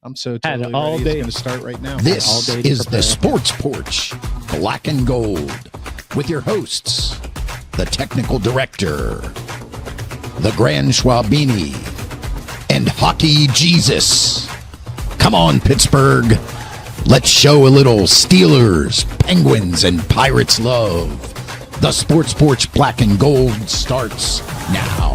I'm so totally ready. It's going to start right now. This is the Sports Porch, Black and Gold, with your hosts, the technical director, the Grand Schwabini, and Hockey Jesus. Come on, Pittsburgh. Let's show a little Steelers, Penguins, and Pirates love. The Sports Porch Black and Gold starts now.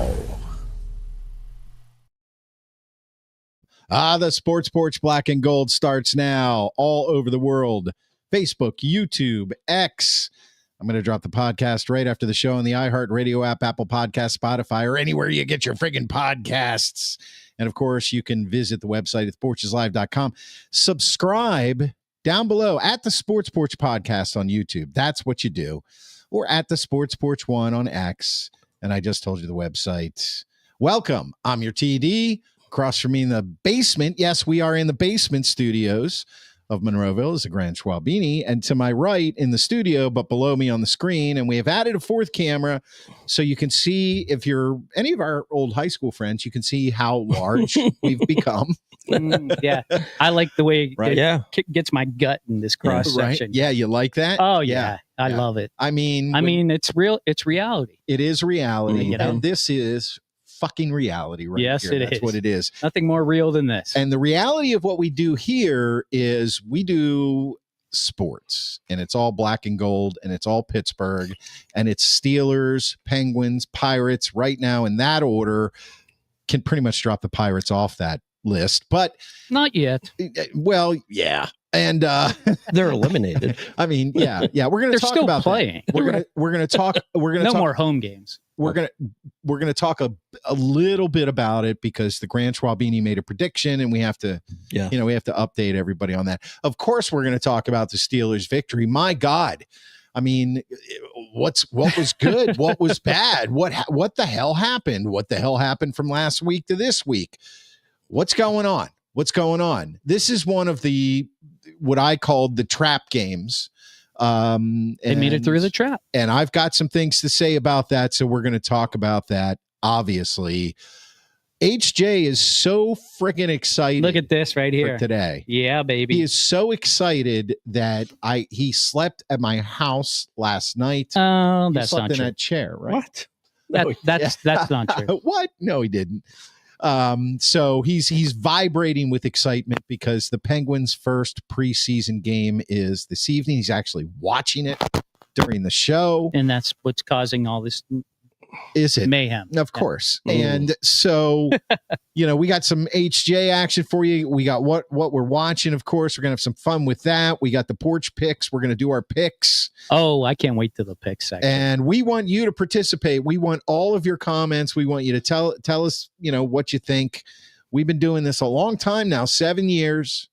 The Sports Porch Black and Gold starts now all over the world. Facebook, YouTube, X. I'm going to drop the podcast right after the show on the iHeartRadio app, Apple Podcast, Spotify, or anywhere you get your friggin' podcasts. And, of course, you can visit the website at porcheslive.com. Subscribe down below at the Sports Porch Podcast on YouTube. That's what you do. Or at the Sports Porch 1 on X. And I just told you the website. Welcome. I'm your TD. Across from me in the basement, yes, we are in the basement studios of Monroeville, is the Grand Schwabini, and to my right in the studio, but below me on the screen, and we have added a fourth camera so you can see, if you're any of our old high school friends, you can see how large we've become. Yeah, I like the way it gets my gut in this cross section. Right? Yeah, you like that? Oh yeah. I love it. I mean, it's real. It's reality. It is reality, and this is fucking reality right yes, here. That's what it is. Nothing more real than this. And the reality of what we do here is we do sports, and it's all black and gold, and it's all Pittsburgh, and it's Steelers, Penguins, Pirates right now in that order. Can pretty much drop the Pirates off that list, but not yet. Well, yeah. And they're eliminated. I mean, yeah. We're going to talk about playing. That. We're going to talk. We're going to no more home games. We're going to talk a little bit about it because the Grand Schwabini made a prediction, and we have to, we have to update everybody on that. Of course, we're going to talk about the Steelers' victory. My God, I mean, what was good? What was bad? What the hell happened? What the hell happened from last week to this week? What's going on? What's going on? This is one of what I called the trap games. They made it through the trap. And I've got some things to say about that, so we're going to talk about that, obviously. HJ is so freaking excited. Look at this right here. Today. Yeah, baby. He is so excited that he slept at my house last night. Oh, that's not true. He slept in that chair, right? What? That's not true. What? No, he didn't. So he's vibrating with excitement because the Penguins' first preseason game is this evening. He's actually watching it during the show. And that's what's causing all this mayhem. Of course. And so, we got some HJ action for you. We got what we're watching, of course. We're going to have some fun with that. We got the Porch picks. We're going to do our picks. Oh, I can't wait to the picks section. And we want you to participate. We want all of your comments. We want you to tell us, what you think. We've been doing this a long time now, 7 years.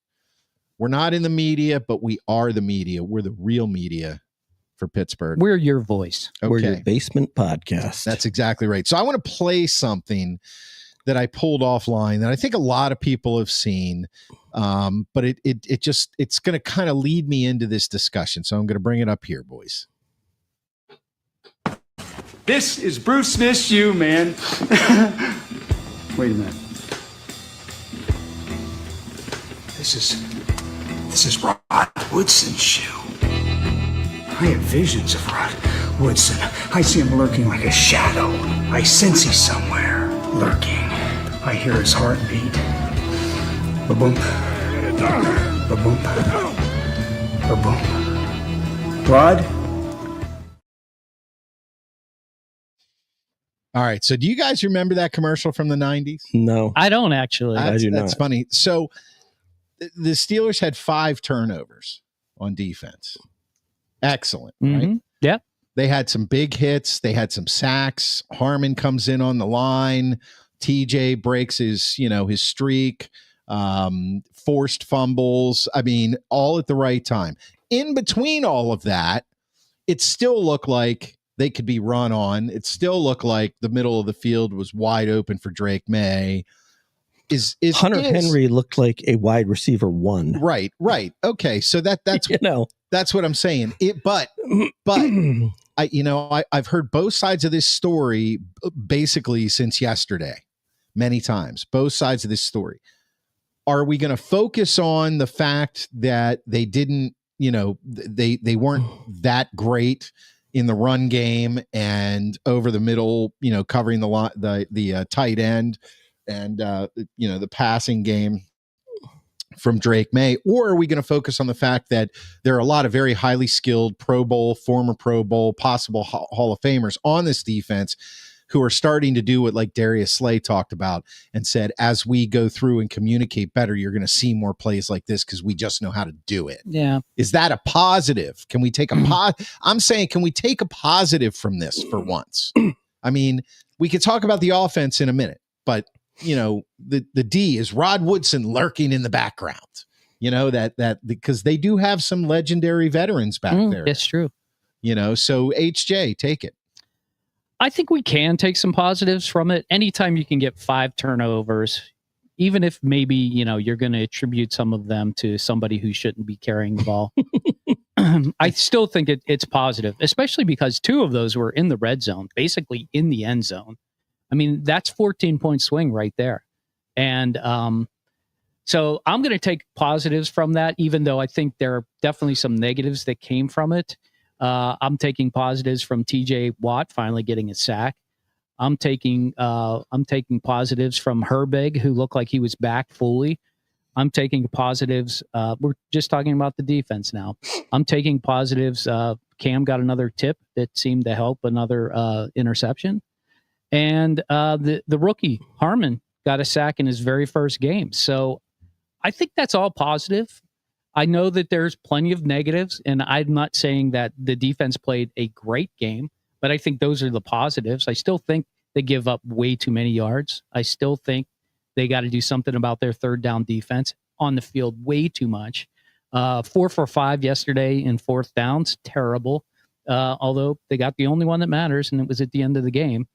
We're not in the media, but we are the media. We're the real media for Pittsburgh. We're your voice. Okay. We're your basement podcast. That's exactly right. So I want to play something that I pulled offline that I think a lot of people have seen, but it's going to kind of lead me into this discussion. So I'm going to bring it up here, boys. This is Bruce Smith's shoe, man. Wait a minute. This is Rod Woodson's shoe. I have visions of Rod Woodson. I see him lurking like a shadow. I sense he's somewhere lurking. I hear his heartbeat. Ba-boom. Ba-boom. Ba-boom. Rod? All right. So do you guys remember that commercial from the 90s? No. I don't actually. I do not. That's funny. So the Steelers had 5 turnovers on defense. Excellent, right? Yeah. They had some big hits. They had some sacks. Harmon comes in on the line. TJ breaks his streak. Forced fumbles. I mean, all at the right time. In between all of that, it still looked like they could be run on. It still looked like the middle of the field was wide open for Drake May. Hunter Henry looked like a wide receiver 1. Right. Okay, so that's that's what I'm saying. But I've heard both sides of this story basically since yesterday, many times. Both sides of this story. are we going to focus on the fact that they didn't, they weren't that great in the run game and over the middle, covering the tight end and, the passing game from Drake May? Or are we going to focus on the fact that there are a lot of very highly skilled Pro Bowl, former Pro Bowl, possible Hall of Famers on this defense who are starting to do what like Darius Slay talked about and said, as we go through and communicate better, you're going to see more plays like this because we just know how to do it. Yeah. Is that a positive? Can we take I'm saying, can we take a positive from this for once? I mean, we could talk about the offense in a minute, but the D is Rod Woodson lurking in the background, that because they do have some legendary veterans back there. That's true. So HJ, take it. I think we can take some positives from it. Anytime you can get 5 turnovers, even if maybe, you're going to attribute some of them to somebody who shouldn't be carrying the ball. I still think it's positive, especially because 2 of those were in the red zone, basically in the end zone. I mean, that's 14-point swing right there. And so I'm going to take positives from that, even though I think there are definitely some negatives that came from it. I'm taking positives from TJ Watt finally getting a sack. I'm taking positives from Herbig, who looked like he was back fully. I'm taking positives. We're just talking about the defense now. I'm taking positives. Cam got another tip that seemed to help, another interception. And the rookie, Harmon, got a sack in his very first game. So I think that's all positive. I know that there's plenty of negatives, and I'm not saying that the defense played a great game, but I think those are the positives. I still think they give up way too many yards. I still think they got to do something about their third down defense on the field way too much. 4 for 5 yesterday in fourth downs, terrible. Although they got the only one that matters, and it was at the end of the game.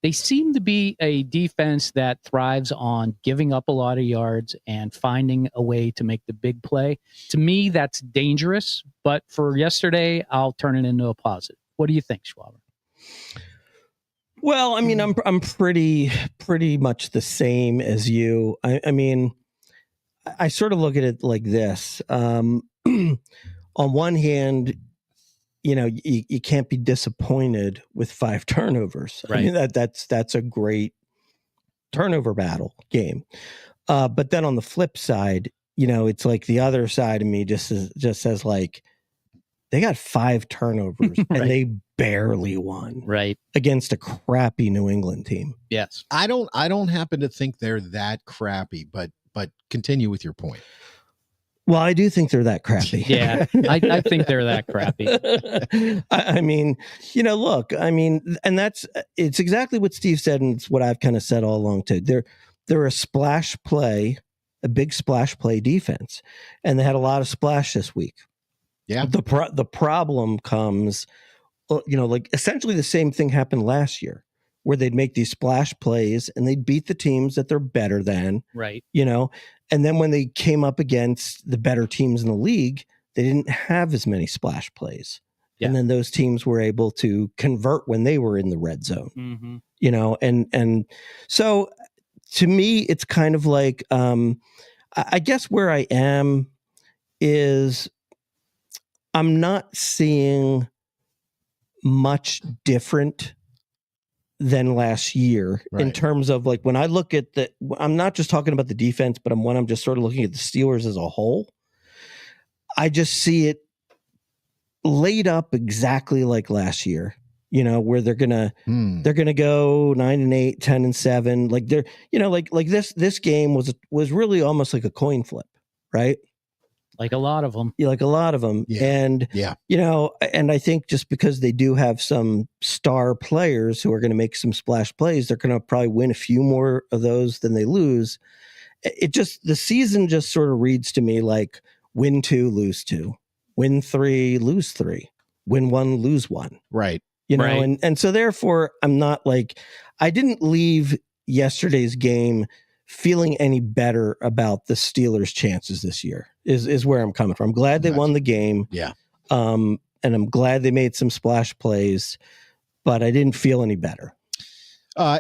They seem to be a defense that thrives on giving up a lot of yards and finding a way to make the big play. To me, that's dangerous. But for yesterday, I'll turn it into a positive. What do you think, Schwaber? Well, I mean, I'm pretty much the same as you. I mean, I sort of look at it like this. On one hand, you can't be disappointed with 5 turnovers. Right. I mean, that's a great turnover battle game. But then on the flip side, it's like the other side of me just says like, they got 5 turnovers and they barely won against a crappy New England team. Yes. I don't happen to think they're that crappy, but continue with your point. Well, I do think they're that crappy. Yeah, I think they're that crappy. I mean, look, and it's exactly what Steve said, and it's what I've kind of said all along too. They're a big splash play defense, and they had a lot of splash this week. Yeah. The problem comes, like essentially the same thing happened last year, where they'd make these splash plays and they'd beat the teams that they're better than. Right. And then when they came up against the better teams in the league, they didn't have as many splash plays. Yeah. And then those teams were able to convert when they were in the red zone. Mm-hmm. And so to me, it's kind of like, I guess where I am is I'm not seeing much different than last year in terms of like when I look at I'm not just talking about the defense, but I'm just sort of looking at the Steelers as a whole. I just see it laid up exactly like last year, where they're gonna go 9-8, 10-7. Like they're, like this game was really almost like a coin flip, right? Like a lot of them. Like a lot of them. Yeah. And, and I think just because they do have some star players who are going to make some splash plays, they're going to probably win a few more of those than they lose. The season just sort of reads to me like win 2, lose 2, win 3, lose 3, win 1, lose 1. Right. And so therefore I'm not like, I didn't leave yesterday's game feeling any better about the Steelers' chances this year is where I'm coming from. I'm glad they won the game. Yeah. And I'm glad they made some splash plays, but I didn't feel any better.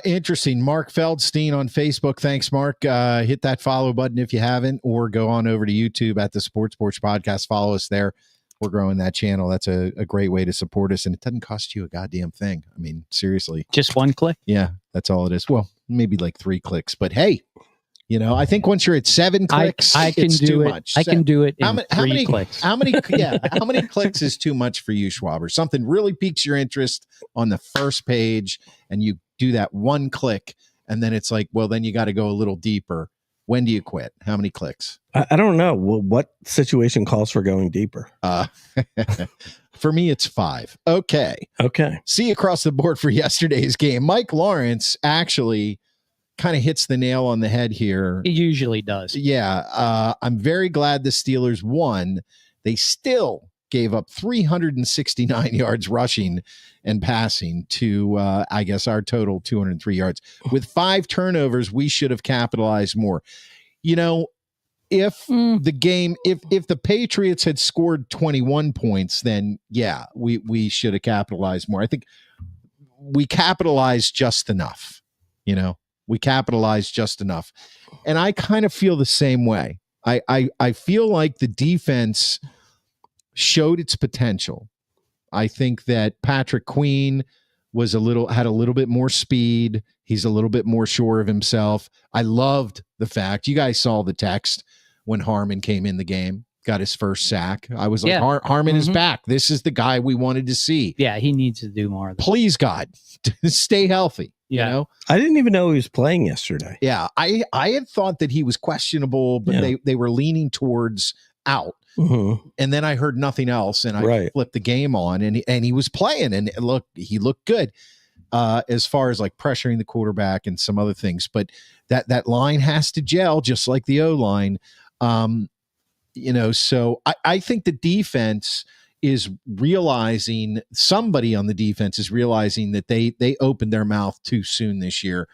Interesting. Mark Feldstein on Facebook. Thanks, Mark. Hit that follow button if you haven't, or go on over to YouTube at the Sports Porch Podcast. Follow us there. We're growing that channel. That's a great way to support us, and it doesn't cost you a goddamn thing. I mean, seriously. Just one click? Yeah, that's all it is. Well, maybe like 3 clicks, but hey, I think once you're at 7 clicks, I can it's do too it. much. I can do it in how 3 many clicks. How many clicks is too much for you, Schwaber? Something really piques your interest on the first page, and you do that 1 click, and then it's like, well, then you got to go a little deeper. When do you quit? How many clicks? I don't know. Well, what situation calls for going deeper? For me, it's 5. Okay. See you across the board for yesterday's game. Mike Lawrence actually kind of hits the nail on the head here. He usually does. Yeah. I'm very glad the Steelers won. They still gave up 369 yards rushing and passing to, I guess, our total 203 yards. With 5 turnovers, we should have capitalized more. If the game, if the Patriots had scored 21 points, then yeah, we should have capitalized more. I think we capitalized just enough. We capitalized just enough. And I kind of feel the same way. I feel like the defense showed its potential. I think that Patrick Queen had a little bit more speed. He's a little bit more sure of himself. I loved the fact, you guys saw the text when Harmon came in the game, got his first sack. I was like, Harmon is back. This is the guy we wanted to see. Yeah, he needs to do more. Please, God, stay healthy. Yeah. I didn't even know he was playing yesterday. Yeah, I had thought that he was questionable, but they were leaning towards out. Mm-hmm. And then I heard nothing else, and I flipped the game on, and he was playing, and he looked good as far as like pressuring the quarterback and some other things. But that line has to gel, just like the O line. So I think the defense is realizing, somebody on the defense is realizing that they opened their mouth too soon this year,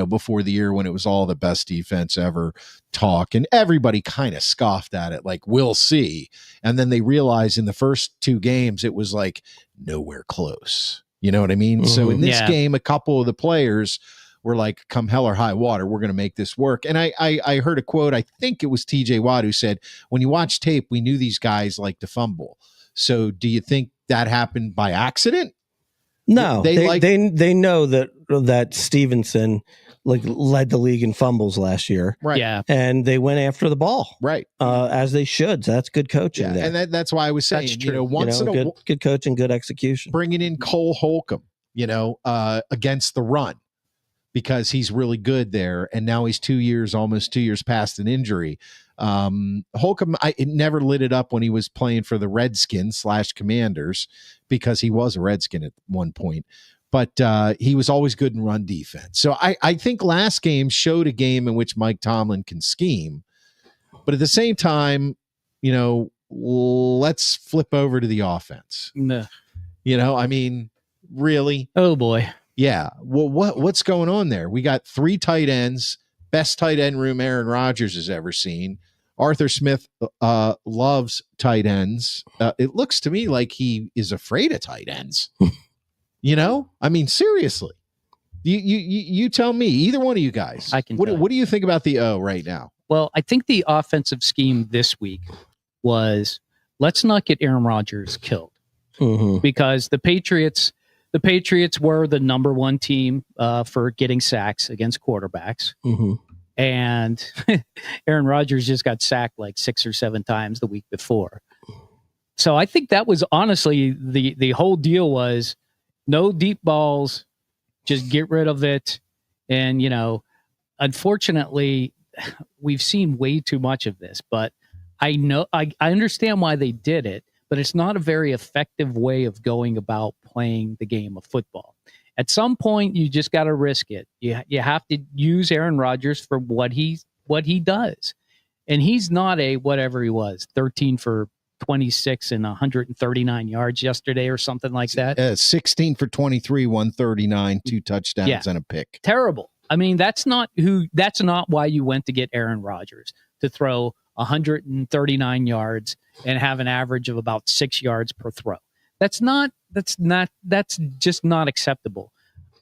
before the year when it was all the best defense ever talk, and everybody kind of scoffed at it like, we'll see. And then they realized in the first 2 games, it was like nowhere close. You know what I mean? Mm-hmm. So in this game, a couple of the players were like, come hell or high water, we're going to make this work. And I heard a quote, I think it was TJ Watt, who said, when you watch tape, we knew these guys like to fumble. So do you think that happened by accident? No, they know that Stevenson led the league in fumbles last year. Right. Yeah. And they went after the ball. Right. As they should. So that's good coaching there. And that's why I was saying, good coaching, good execution. Bringing in Cole Holcomb, against the run, because he's really good there. And now he's almost 2 years past an injury. Holcomb, it never lit it up when he was playing for the Redskins / Commanders, because he was a Redskin at one point, but he was always good in run defense. So I think last game showed a game in which Mike Tomlin can scheme, but at the same time, let's flip over to the offense. No. Really? Oh boy. Yeah. Well, what's going on there? We got 3 tight ends, best tight end room Aaron Rodgers has ever seen. Arthur Smith loves tight ends. It looks to me like he is afraid of tight ends. Seriously. You tell me, either one of you guys. I can. What do you think about the O right now? Well, I think the offensive scheme this week was, let's not get Aaron Rodgers killed, because the Patriots were the number 1 team for getting sacks against quarterbacks. Mm-hmm. And Aaron Rodgers just got sacked like 6 or 7 times the week before. So I think that was honestly the whole deal was no deep balls, just get rid of it. And, unfortunately, we've seen way too much of this, but I understand why they did it, but it's not a very effective way of going about playing the game of football. At some point, you just got to risk it. You have to use Aaron Rodgers for what he does. And he's not a whatever he was, 13 for 26 and 139 yards yesterday or something like that. 16 for 23, 139, 2 touchdowns and a pick. Terrible. That's not why you went to get Aaron Rodgers, to throw 139 yards and have an average of about 6 yards per throw. That's just not acceptable.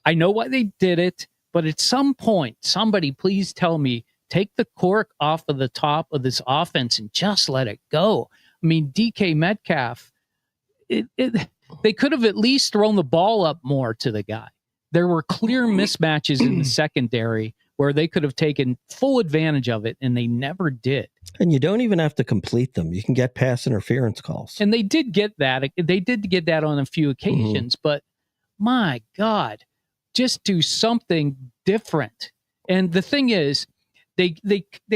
I know why they did it, but at some point, somebody please tell me, take the cork off of the top of this offense and just let it go. I mean, DK Metcalf, they could have at least thrown the ball up more to the guy. There were clear mismatches in the secondary where they could have taken full advantage of it, and they never did. And you don't even have to complete them. You can get pass interference calls. And they did get that. They did get that on a few occasions, but my God, just do something different. And the thing is, they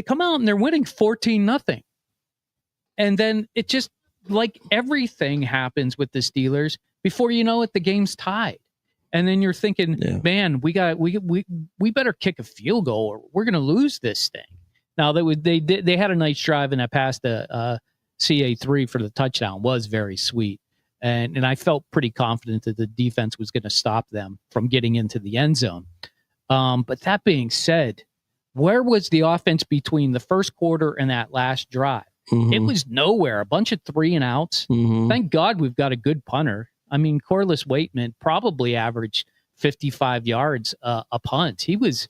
come out and they're winning 14-0. And then it just, like everything happens with the Steelers, before you know it, the game's tied. And then you're thinking, man, we better kick a field goal or we're going to lose this thing. Now they had a nice drive, and I passed the CA3 for the touchdown. Was very sweet. And I felt pretty confident that the defense was going to stop them from getting into the end zone. But that being said, where was the offense between the first quarter and that last drive? It was nowhere. A bunch of 3-and-outs. Thank God we've got a good punter. I mean, Corliss Waitman probably averaged 55 yards a punt. He's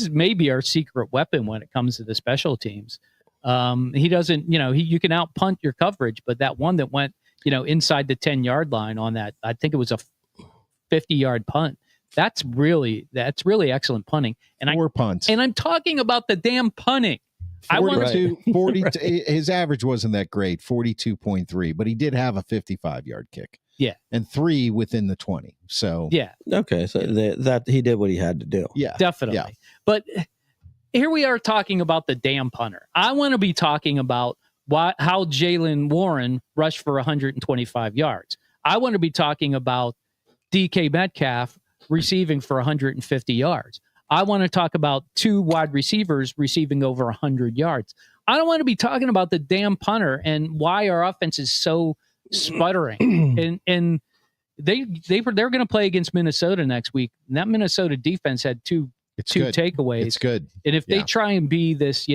maybe our secret weapon when it comes to the special teams. He doesn't, you can out punt your coverage, but that one that went, inside the 10-yard line on that, I think it was a 50-yard punt. That's really excellent punting. And 4 punts. And I'm talking about the damn punting. 42, his average wasn't that great, 42.3, but he did have a 55-yard kick. Yeah. And 3 within the 20. So yeah. Okay. So that he did what he had to do. Yeah. Definitely. Yeah. But here we are talking about the damn punter. I want to be talking about how Jaylen Warren rushed for 125 yards. I want to be talking about DK Metcalf receiving for 150 yards. I want to talk about 2 wide receivers receiving over 100 yards. I don't want to be talking about the damn punter and why our offense is so sputtering. and they're going to play against Minnesota next week. And that Minnesota defense had two takeaways. It's good. And if they try and be this,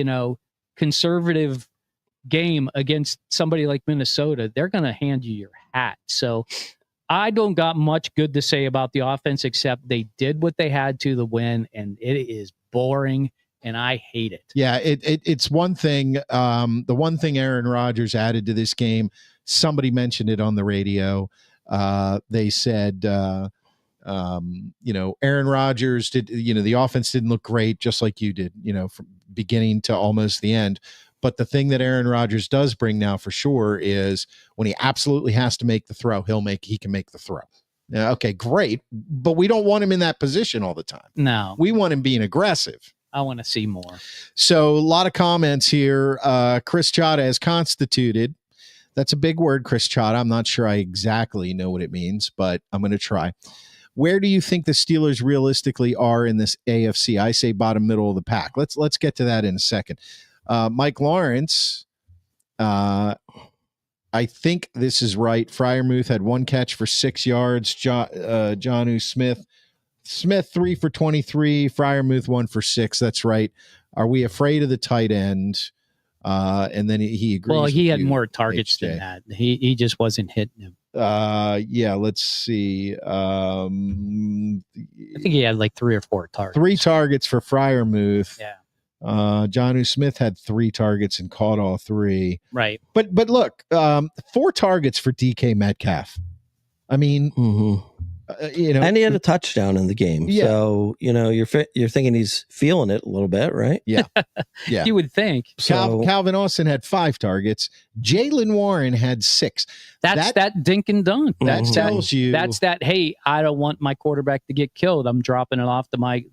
conservative game against somebody like Minnesota, they're going to hand you your hat. So I don't got much good to say about the offense, except they did what they had to win, and it is boring, and I hate it. Yeah, it's one thing. The one thing Aaron Rodgers added to this game, somebody mentioned it on the radio. They said, Aaron Rodgers did, the offense didn't look great, just like you did, from beginning to almost the end. But the thing that Aaron Rodgers does bring now for sure is when he absolutely has to make the throw, he can make the throw. Okay, great. But we don't want him in that position all the time. No. We want him being aggressive. I want to see more. So a lot of comments here. Chris Chata has constituted. That's a big word, Chris Chata. I'm not sure I exactly know what it means, but I'm going to try. Where do you think the Steelers realistically are in this AFC? I say bottom middle of the pack. Let's get to that in a second. Mike Lawrence, I think this is right. Freiermuth had 1 catch for 6 yards. Jonnu Smith 3 for 23. Freiermuth 1 for 6. That's right. Are we afraid of the tight end? And then he agrees. Well, he had more targets than that. He just wasn't hitting him. Yeah. Let's see. I think he had like 3 or 4 targets. 3 targets for Freiermuth. Yeah. Jonnu Smith had 3 targets and caught all 3. Right. But look, 4 targets for DK Metcalf. I mean, and he had a touchdown in the game. Yeah. So, you're thinking he's feeling it a little bit, right? Yeah. Yeah. You would think. Calvin Austin had 5 targets. Jaylen Warren had 6. That's that dink and dunk. That tells you. That's that, hey, I don't want my quarterback to get killed. I'm dropping it off to my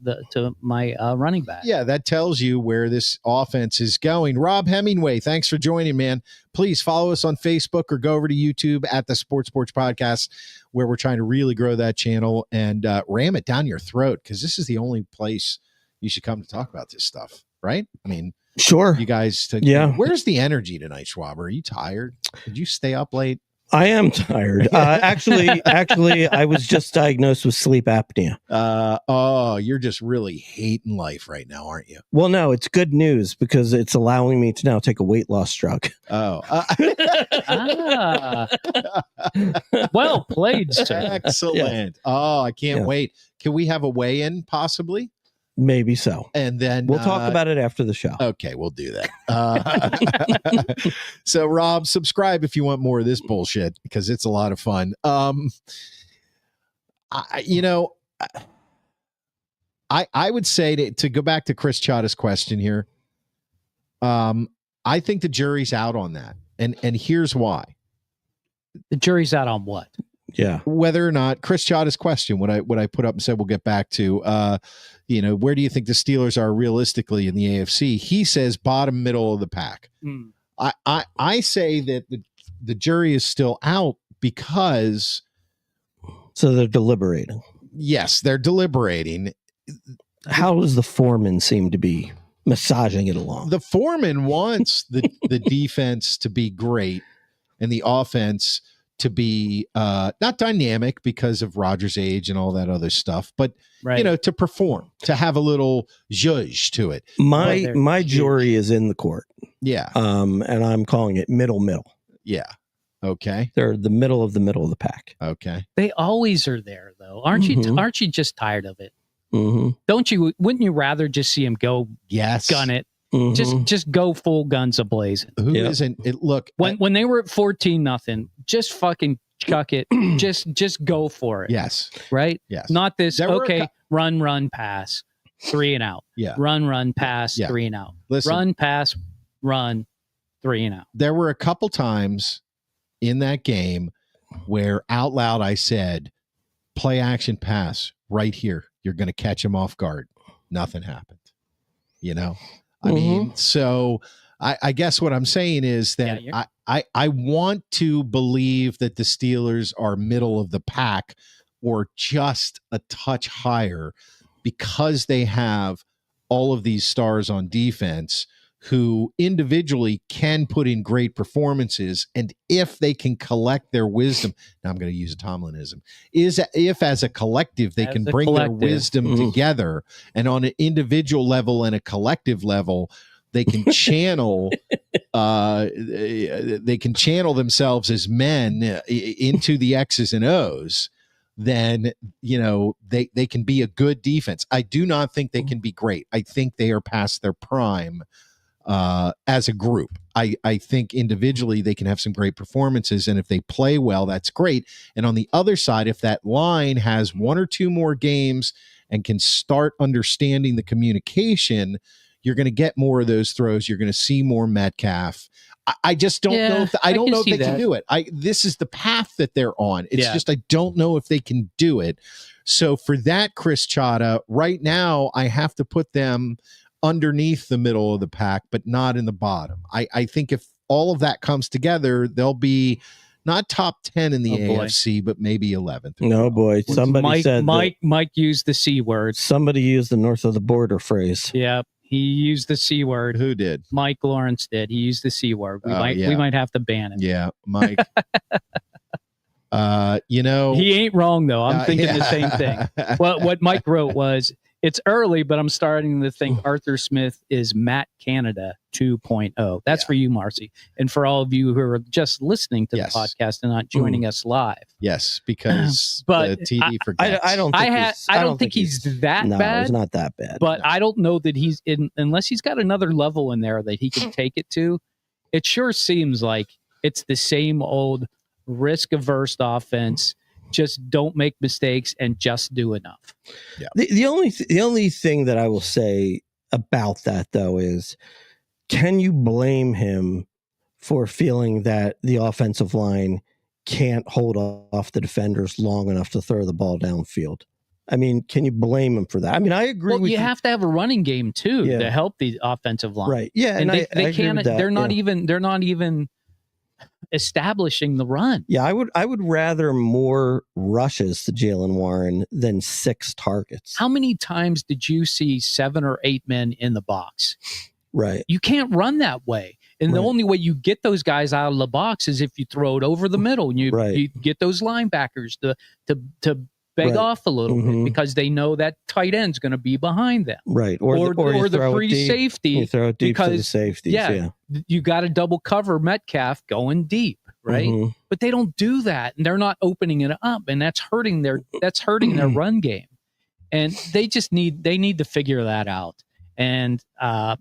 running back. Yeah, that tells you where this offense is going. Rob Hemingway, thanks for joining, man. Please follow us on Facebook or go over to YouTube at the Sports Porch Podcast, where we're trying to really grow that channel and ram it down your throat, because this is the only place you should come to talk about this stuff, right? I mean, sure. You guys, where's the energy tonight, Schwaber? Are you tired? Did you stay up late? I am tired. Actually, I was just diagnosed with sleep apnea. Oh, you're just really hating life right now, aren't you? Well, no, it's good news because it's allowing me to now take a weight loss drug. Oh, well played, sir. Excellent. Yeah. Oh, I can't wait. Can we have a weigh-in possibly? Maybe so. And then we'll talk about it after the show. Okay, we'll do that. So, Rob, subscribe if you want more of this bullshit because it's a lot of fun. I would say to go back to Chris Chada's question here. I think the jury's out on that, and here's why. The jury's out on what? Yeah, whether or not Chris Chada's question, what I put up and said we'll get back to, where do you think the Steelers are realistically in the AFC? He says bottom middle of the pack. I say that the jury is still out because so they're deliberating. Yes, they're deliberating. How does the foreman seem to be massaging it along? The foreman wants the defense to be great and the offense to be not dynamic because of Rodgers' age and all that other stuff, but to perform, to have a little zhuzh to it. My jury is in the court. Yeah. And I'm calling it middle. Yeah. Okay. They're the middle of the pack. Okay. They always are there though. Aren't you just tired of it? Mm-hmm. Wouldn't you rather just see him go gun it? Mm-hmm. Just go full guns ablazing. Who isn't it? Look, when they were at 14-0, just fucking chuck it. just go for it. Yes. Right? Yes. Not this, run, pass, 3 and out. Yeah. Run, pass, 3 and out. Listen, run, pass, run, 3 and out. There were a couple times in that game where out loud I said, play action pass right here. You're going to catch him off guard. Nothing happened. I mean, so I guess what I'm saying is that I want to believe that the Steelers are middle of the pack or just a touch higher because they have all of these stars on defense who individually can put in great performances. And if they can collect their wisdom, now I'm going to use a Tomlinism, if as a collective, they can bring their wisdom together and on an individual level and a collective level, they can channel themselves as men into the X's and O's, then they can be a good defense. I do not think they can be great. I think they are past their prime as a group. I think individually they can have some great performances, and if they play well, that's great. And on the other side, if that line has 1 or 2 more games and can start understanding the communication, you're going to get more of those throws. You're going to see more Metcalf. I just don't know if I don't know if they can do it. This is the path that they're on. It's just I don't know if they can do it. So for that, Chris Chada, right now I have to put them underneath the middle of the pack, but not in the bottom. I think if all of that comes together, they'll be not top 10 in the AFC, but maybe 11th. No, boy. Somebody said Mike used the C word. Somebody used the north of the border phrase. Yeah. He used the C word. Who did? Mike Lawrence did. He used the C word. We might have to ban him. Yeah, Mike. He ain't wrong though. I'm thinking the same thing. Well, what Mike wrote was, it's early, but I'm starting to think Arthur Smith is Matt Canada 2.0. That's for you, Marcy. And for all of you who are just listening to the podcast and not joining us live. Yes, because the TV forgets. I don't think he's that no, bad. It's not that bad. But I don't know that he's unless he's got another level in there that he can take it to. It sure seems like it's the same old risk-averse offense. Just don't make mistakes and just do enough. Yeah. The only thing that I will say about that though is, can you blame him for feeling that the offensive line can't hold off the defenders long enough to throw the ball downfield? I mean, can you blame him for that? I mean, I agree. Well, you have to have a running game too to help the offensive line, right? Yeah, and they can't. They're not even establishing the run. Yeah, I would rather more rushes to Jaylen Warren than 6 targets. How many times did you see 7 or 8 men in the box? Right. You can't run that way. And the only way you get those guys out of the box is if you throw it over the middle and you get those linebackers to beg off a little bit because they know that tight end's going to be behind them. Right. Or the free safety. You throw it deep because, to the safeties. Yeah. You got to double cover Metcalf going deep. Right. But they don't do that. And they're not opening it up. And that's hurting their run game. And they need to figure that out. And I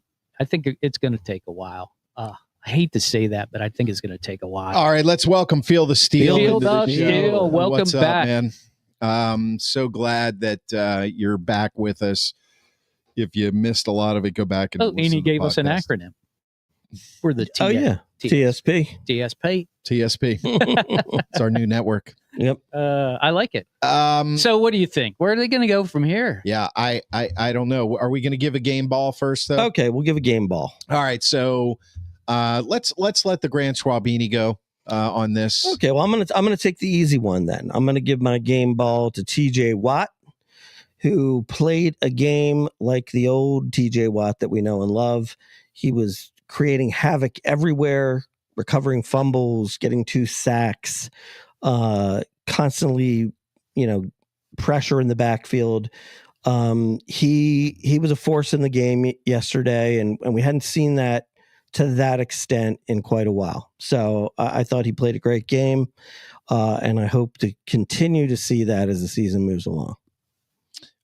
think it's going to take a while. I hate to say that, but I think it's going to take a while. All right, let's welcome Feel the Steel. Feel the Steel. Welcome What's back, up, man. So glad that you're back with us. If you missed a lot of it, go back and listen. And he gave us an acronym for the TSP. TSP. It's our new network. Yep. I like it. So what do you think? Where are they going to go from here? Yeah, I don't know. Are we going to give a game ball first, though? Okay, we'll give a game ball. All right, so let's let the Grand Schwabini go on this. Okay, well I'm gonna take the easy one then. I'm gonna give my game ball to TJ Watt, who played a game like the old TJ Watt that we know and love. He was creating havoc everywhere, recovering fumbles, getting 2 sacks, constantly, pressure in the backfield. He was a force in the game yesterday, and we hadn't seen that to that extent in quite a while. So I thought he played a great game, and I hope to continue to see that as the season moves along.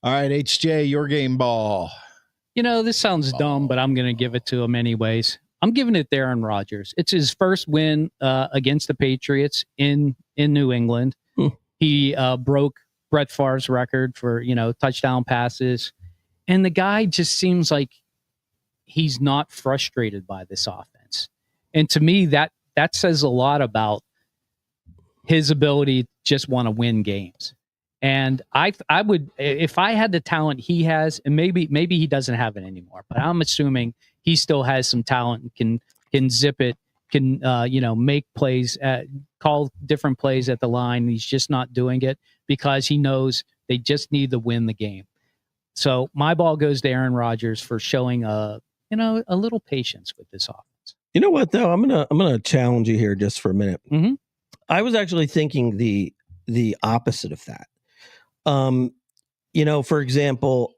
All right, HJ, your game ball. This sounds dumb, but I'm going to give it to him anyways. I'm giving it to Aaron Rodgers. It's his first win against the Patriots in New England. He broke Brett Favre's record for, touchdown passes. And the guy just seems like he's not frustrated by this offense. And to me, that says a lot about his ability to just want to win games. And I would, if I had the talent he has, and maybe he doesn't have it anymore, but I'm assuming he still has some talent and can zip it, can make plays, call different plays at the line. He's just not doing it because he knows they just need to win the game. So my ball goes to Aaron Rodgers for showing a little patience with this offense. You know what though? I'm gonna challenge you here just for a minute. Mm-hmm. I was actually thinking the opposite of that. For example,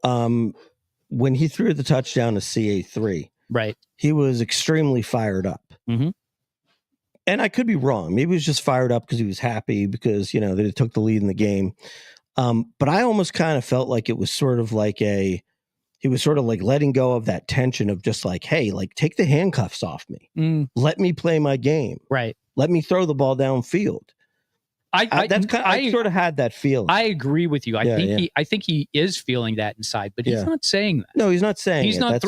when he threw the touchdown to CA3, right, he was extremely fired up. Mm-hmm. And I could be wrong. Maybe he was just fired up because he was happy because, that he took the lead in the game. But I almost kind of felt like it was sort of like he was sort of like letting go of that tension of just like, hey, like take the handcuffs off me. Let me play my game. Right. Let me throw the ball downfield. I sort of had that feeling. I agree with you. I think he is feeling that inside, but he's not saying that. No, he's not saying he's not.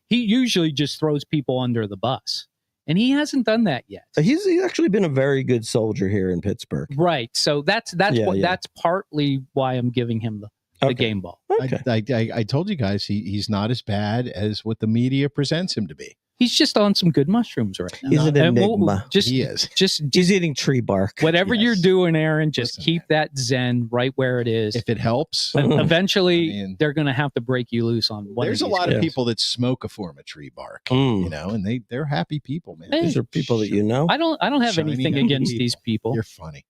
He usually just throws people under the bus, and he hasn't done that yet. He's actually been a very good soldier here in Pittsburgh. Right. So that's partly why I'm giving him the game ball. Okay. I told you guys he's not as bad as what the media presents him to be. He's just on some good mushrooms right now. He's an enigma. He is. He's eating tree bark. Whatever you're doing, Aaron, just keep that zen right where it is. If it helps. Eventually, they're going to have to break you loose on one. There's a lot of people that smoke a form of tree bark, and they're happy people, man. These are people that you know. I don't have anything against these people. You're funny.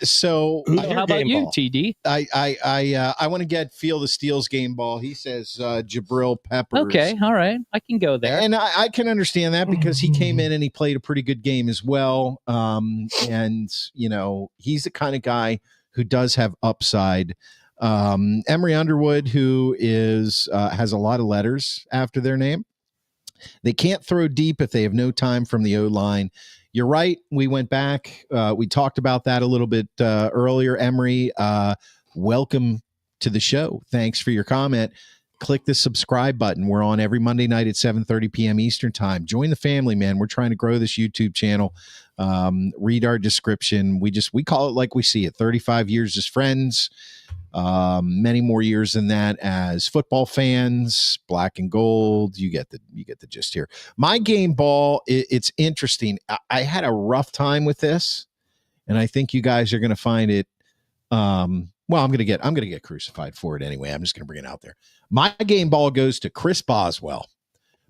So how about you, TD? I want to Feel the Steel's game ball. He says Jabril Peppers. Okay, all right, I can go there. And I can understand that because he came in and he played a pretty good game as well. And he's the kind of guy who does have upside. Emory Underwood, who has a lot of letters after their name. They can't throw deep if they have no time from the O-line. You're right. We went back. We talked about that a little bit earlier. Emory, welcome to the show. Thanks for your comment. Click the subscribe button. We're on every Monday night at 7:30 p.m. Eastern time. Join the family, man. We're trying to grow this YouTube channel. Read our description. We call it like we see it. 35 years as friends. Many more years than that as football fans. Black and gold. You get the gist here. My game ball. It's interesting. I had a rough time with this, and I think you guys are going to find it. Well, I'm gonna get crucified for it anyway. I'm just gonna bring it out there. My game ball goes to Chris Boswell.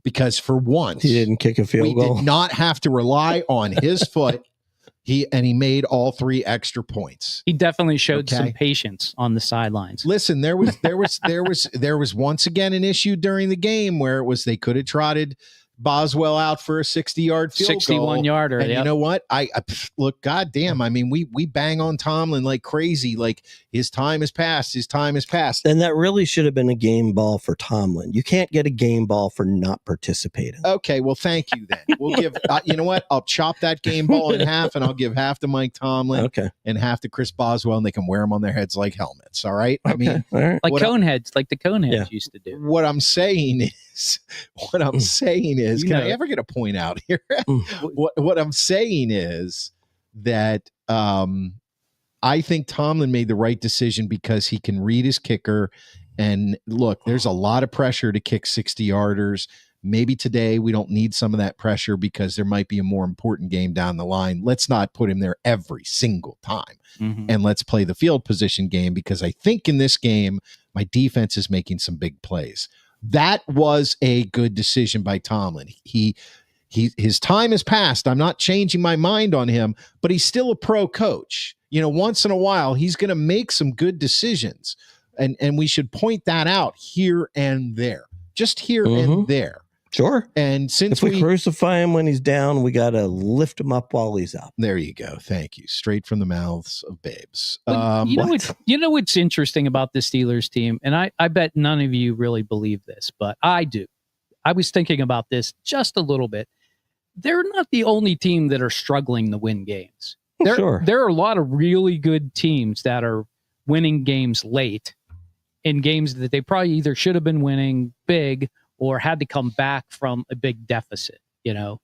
because for once he didn't kick a field goal. Did not have to rely on his foot. He made all 3 extra points. He definitely showed some patience on the sidelines. Listen, there was once again an issue during the game where it was they could have trotted Boswell out for a 60-yard field 61 yarder. And you know what? I look, goddamn. I mean, we bang on Tomlin like crazy. Like his time has passed. His time has passed. And that really should have been a game ball for Tomlin. You can't get a game ball for not participating. Okay, well, thank you then. We'll give. You know what? I'll chop that game ball in half, and I'll give half to Mike Tomlin. Okay. And half to Chris Boswell, and they can wear them on their heads like helmets. All right. Okay. I mean, all right. Like Coneheads, like the Coneheads used to do. What I'm saying is, can I ever get a point out here? What I'm saying is that I think Tomlin made the right decision because he can read his kicker. And look, there's a lot of pressure to kick 60-yarders. Maybe today we don't need some of that pressure because there might be a more important game down the line. Let's not put him there every single time. And let's play the field position game, because I think in this game, my defense is making some big plays. That was a good decision by Tomlin. His time has passed. I'm not changing my mind on him, but he's still a pro coach. You know, once in a while, he's going to make some good decisions. And we should point that out here and there. Just here and there. Sure. And since if we crucify him when he's down, we got to lift him up while he's up. There you go. Thank you. Straight from the mouths of babes. You know what's interesting about the Steelers team, and I bet none of you really believe this, but I do. I was thinking about this just a little bit. They're not the only team that are struggling to win games. There are a lot of really good teams that are winning games late, in games that they probably either should have been winning big or had to come back from a big deficit, you know.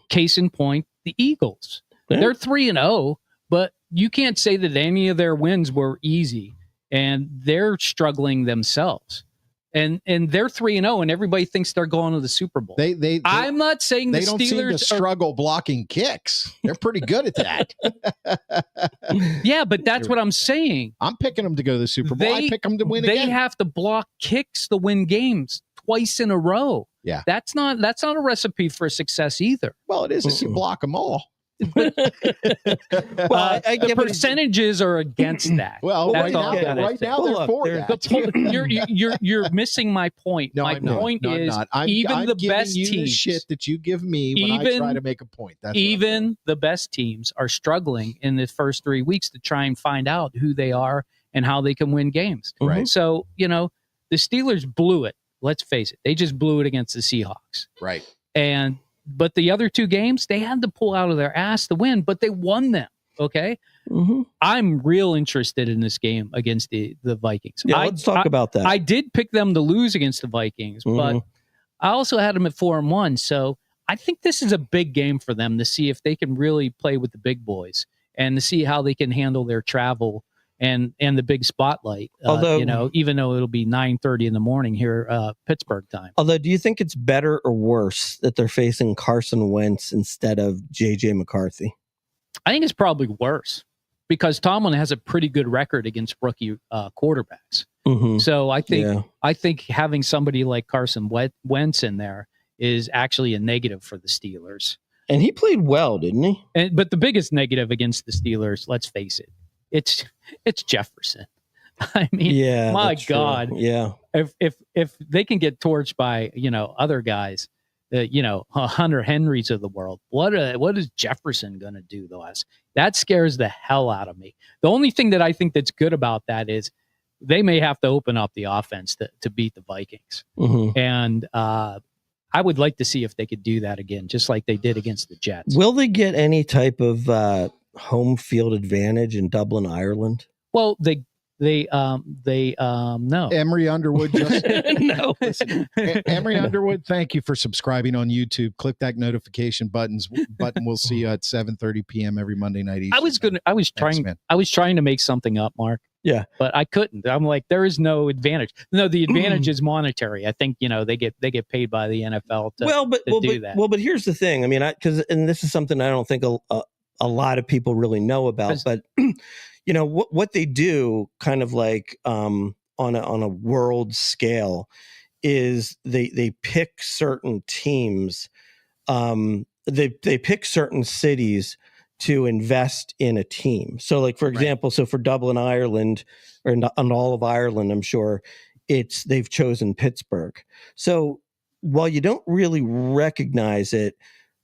Case in point, the Eagles. They're 3-0, but you can't say that any of their wins were easy, and they're struggling themselves. And they're 3-0, and everybody thinks they're going to the Super Bowl. I'm not saying the Steelers don't seem to struggle blocking kicks. They're pretty good at that. Yeah, but that's what I'm saying. I'm picking them to go to the Super Bowl. I pick them to win again. They have to block kicks to win games twice in a row. Yeah, that's not a recipe for success either. Well, it is if you block them all. The percentages are against that. Well, right now they're for that. You're missing my point. No, my point is even the best teams. The shit that you give me when I try to make a point. That's even the best teams are struggling in the first 3 weeks to try and find out who they are and how they can win games. Right. So the Steelers blew it. Let's face it. They just blew it against the Seahawks. Right. But the other 2 games, they had to pull out of their ass to win, but they won them. Okay. I'm real interested in this game against the Vikings. Yeah, let's talk about that. I did pick them to lose against the Vikings, but I also had them at 4-1. So I think this is a big game for them to see if they can really play with the big boys and to see how they can handle their travel and the big spotlight, although, even though it'll be 9:30 in the morning here, Pittsburgh time. Although, do you think it's better or worse that they're facing Carson Wentz instead of J.J. McCarthy? I think it's probably worse because Tomlin has a pretty good record against rookie quarterbacks. So I think having somebody like Carson Wentz in there is actually a negative for the Steelers. And he played well, didn't he? But the biggest negative against the Steelers, let's face it, it's Jefferson. I mean, my God. Yeah. If they can get torched by, other guys, Hunter Henrys of the world, what is Jefferson going to do to us? That scares the hell out of me. The only thing that I think that's good about that is they may have to open up the offense to beat the Vikings. And I would like to see if they could do that again, just like they did against the Jets. Will they get any type of home field advantage in Dublin, Ireland? Well, they no. Emery Underwood just no. Listen, Emery Underwood, thank you for subscribing on YouTube. Click that notification button. We'll see you at 7:30 p.m. every Monday night. I was trying to make something up, Mark. Yeah, but I couldn't. I'm like, there is no advantage. No, the advantage is monetary. I think they get paid by the NFL to do that. Well, but here's the thing. I mean, and this is something I don't think a lot of people really know about, but what they do kind of like on a world scale is they pick certain teams. They pick certain cities to invest in a team. So like, for example, so for Dublin, Ireland, or on all of Ireland, I'm sure they've chosen Pittsburgh. So while you don't really recognize it,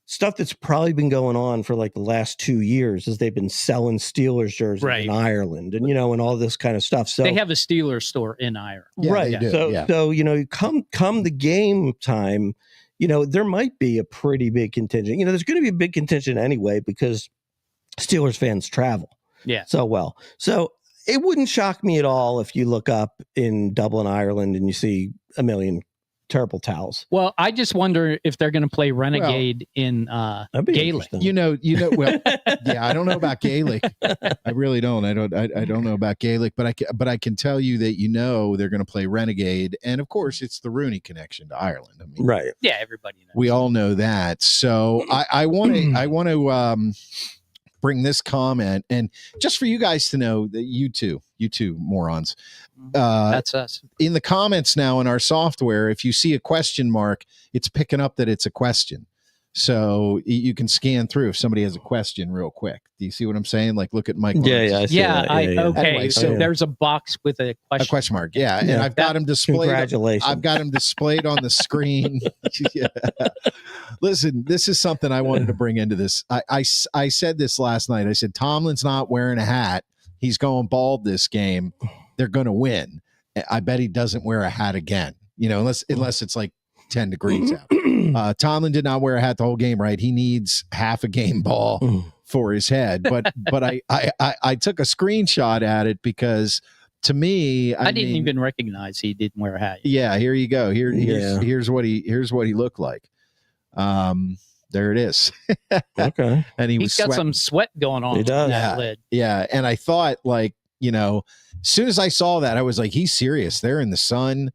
stuff that's probably been going on for like the last 2 years is they've been selling Steelers jerseys in Ireland and, and all this kind of stuff. So they have a Steelers store in Ireland. Yeah, they do. So, come the game time, there might be a pretty big contingent. There's going to be a big contingent anyway, because Steelers fans travel so well. So it wouldn't shock me at all if you look up in Dublin, Ireland, and you see a million terrible towels. Well, I just wonder if they're going to play Renegade in Gaelic. Well, yeah, I don't know about Gaelic. I really don't. I don't know about Gaelic, but I can tell you that they're going to play Renegade, and of course, it's the Rooney connection to Ireland. I mean, right? Yeah, everybody knows. We all know that. So I want to bring this comment, and just for you guys to know that you two morons. That's us. In the comments now in our software, if you see a question mark, it's picking up that it's a question. So you can scan through if somebody has a question real quick. Do you see what I'm saying? Like, look at Mike. Yeah, I see that. Okay. Anyway, so there's a box with a question mark. Yeah. And I've got them displayed. Congratulations. I've got them displayed on the screen. Yeah. Listen, this is something I wanted to bring into this. I said this last night. I said, Tomlin's not wearing a hat. He's going bald this game. They're going to win. I bet he doesn't wear a hat again, unless it's like 10 degrees out. Tomlin did not wear a hat the whole game, right? He needs half a game ball for his head. But I took a screenshot at it because to me, I didn't even recognize he didn't wear a hat. Yeah, here you go. Here's what he looked like. There it is. Okay. And he's got some sweat going on. He does. That lid. Yeah. And I thought, like, as soon as I saw that, I was like, he's serious. They're in the sun.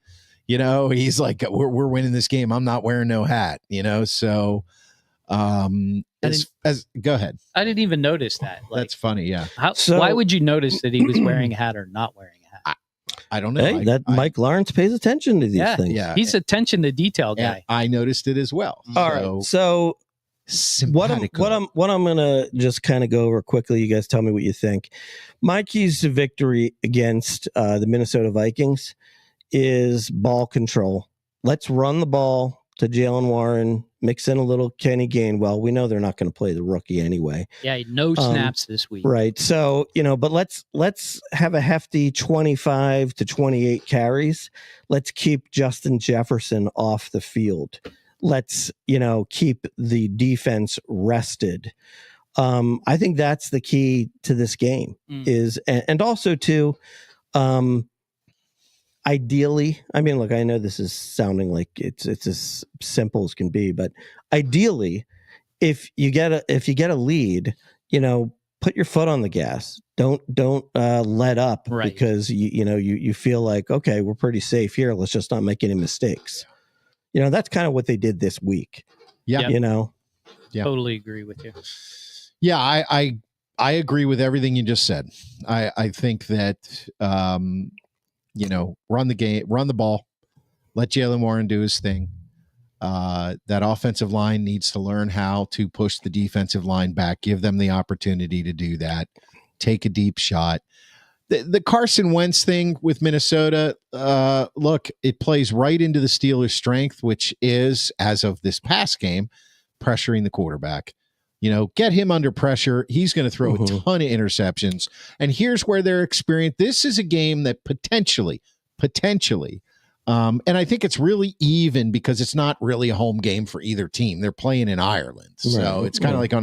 He's like, we're winning this game. I'm not wearing no hat, So go ahead. I didn't even notice that. Like, that's funny. Yeah. Why would you notice that he was wearing a hat or not wearing a hat? I don't know. Hey, Mike Lawrence pays attention to these things. Yeah. He's attention to detail guy. Yeah, I noticed it as well. All right. So what I'm gonna just kind of go over quickly. You guys tell me what you think. My keys to victory against the Minnesota Vikings is ball control. Let's run the ball to Jalen Warren, mix in a little Kenny Gainwell. We know they're not going to play the rookie anyway. Yeah, no snaps this week. Right. So, but let's have a hefty 25 to 28 carries. Let's keep Justin Jefferson off the field. Let's, keep the defense rested. I think that's the key to this game is, and also too, ideally, I mean, look, I know this is sounding like it's as simple as can be, but ideally, if you get a lead, put your foot on the gas. Don't let up because you feel like, okay, we're pretty safe here. Let's just not make any mistakes. That's kind of what they did this week. Yeah. Yeah. Totally agree with you. Yeah, I agree with everything you just said. I think that run the ball, let Jalen Warren do his thing. That offensive line needs to learn how to push the defensive line back, give them the opportunity to do that, take a deep shot. The Carson Wentz thing with Minnesota, look, it plays right into the Steelers' strength, which is, as of this past game, pressuring the quarterback. Get him under pressure. He's going to throw a ton of interceptions. And here's where they're experienced. This is a game that potentially, and I think it's really even because it's not really a home game for either team. They're playing in Ireland. So it's kind of like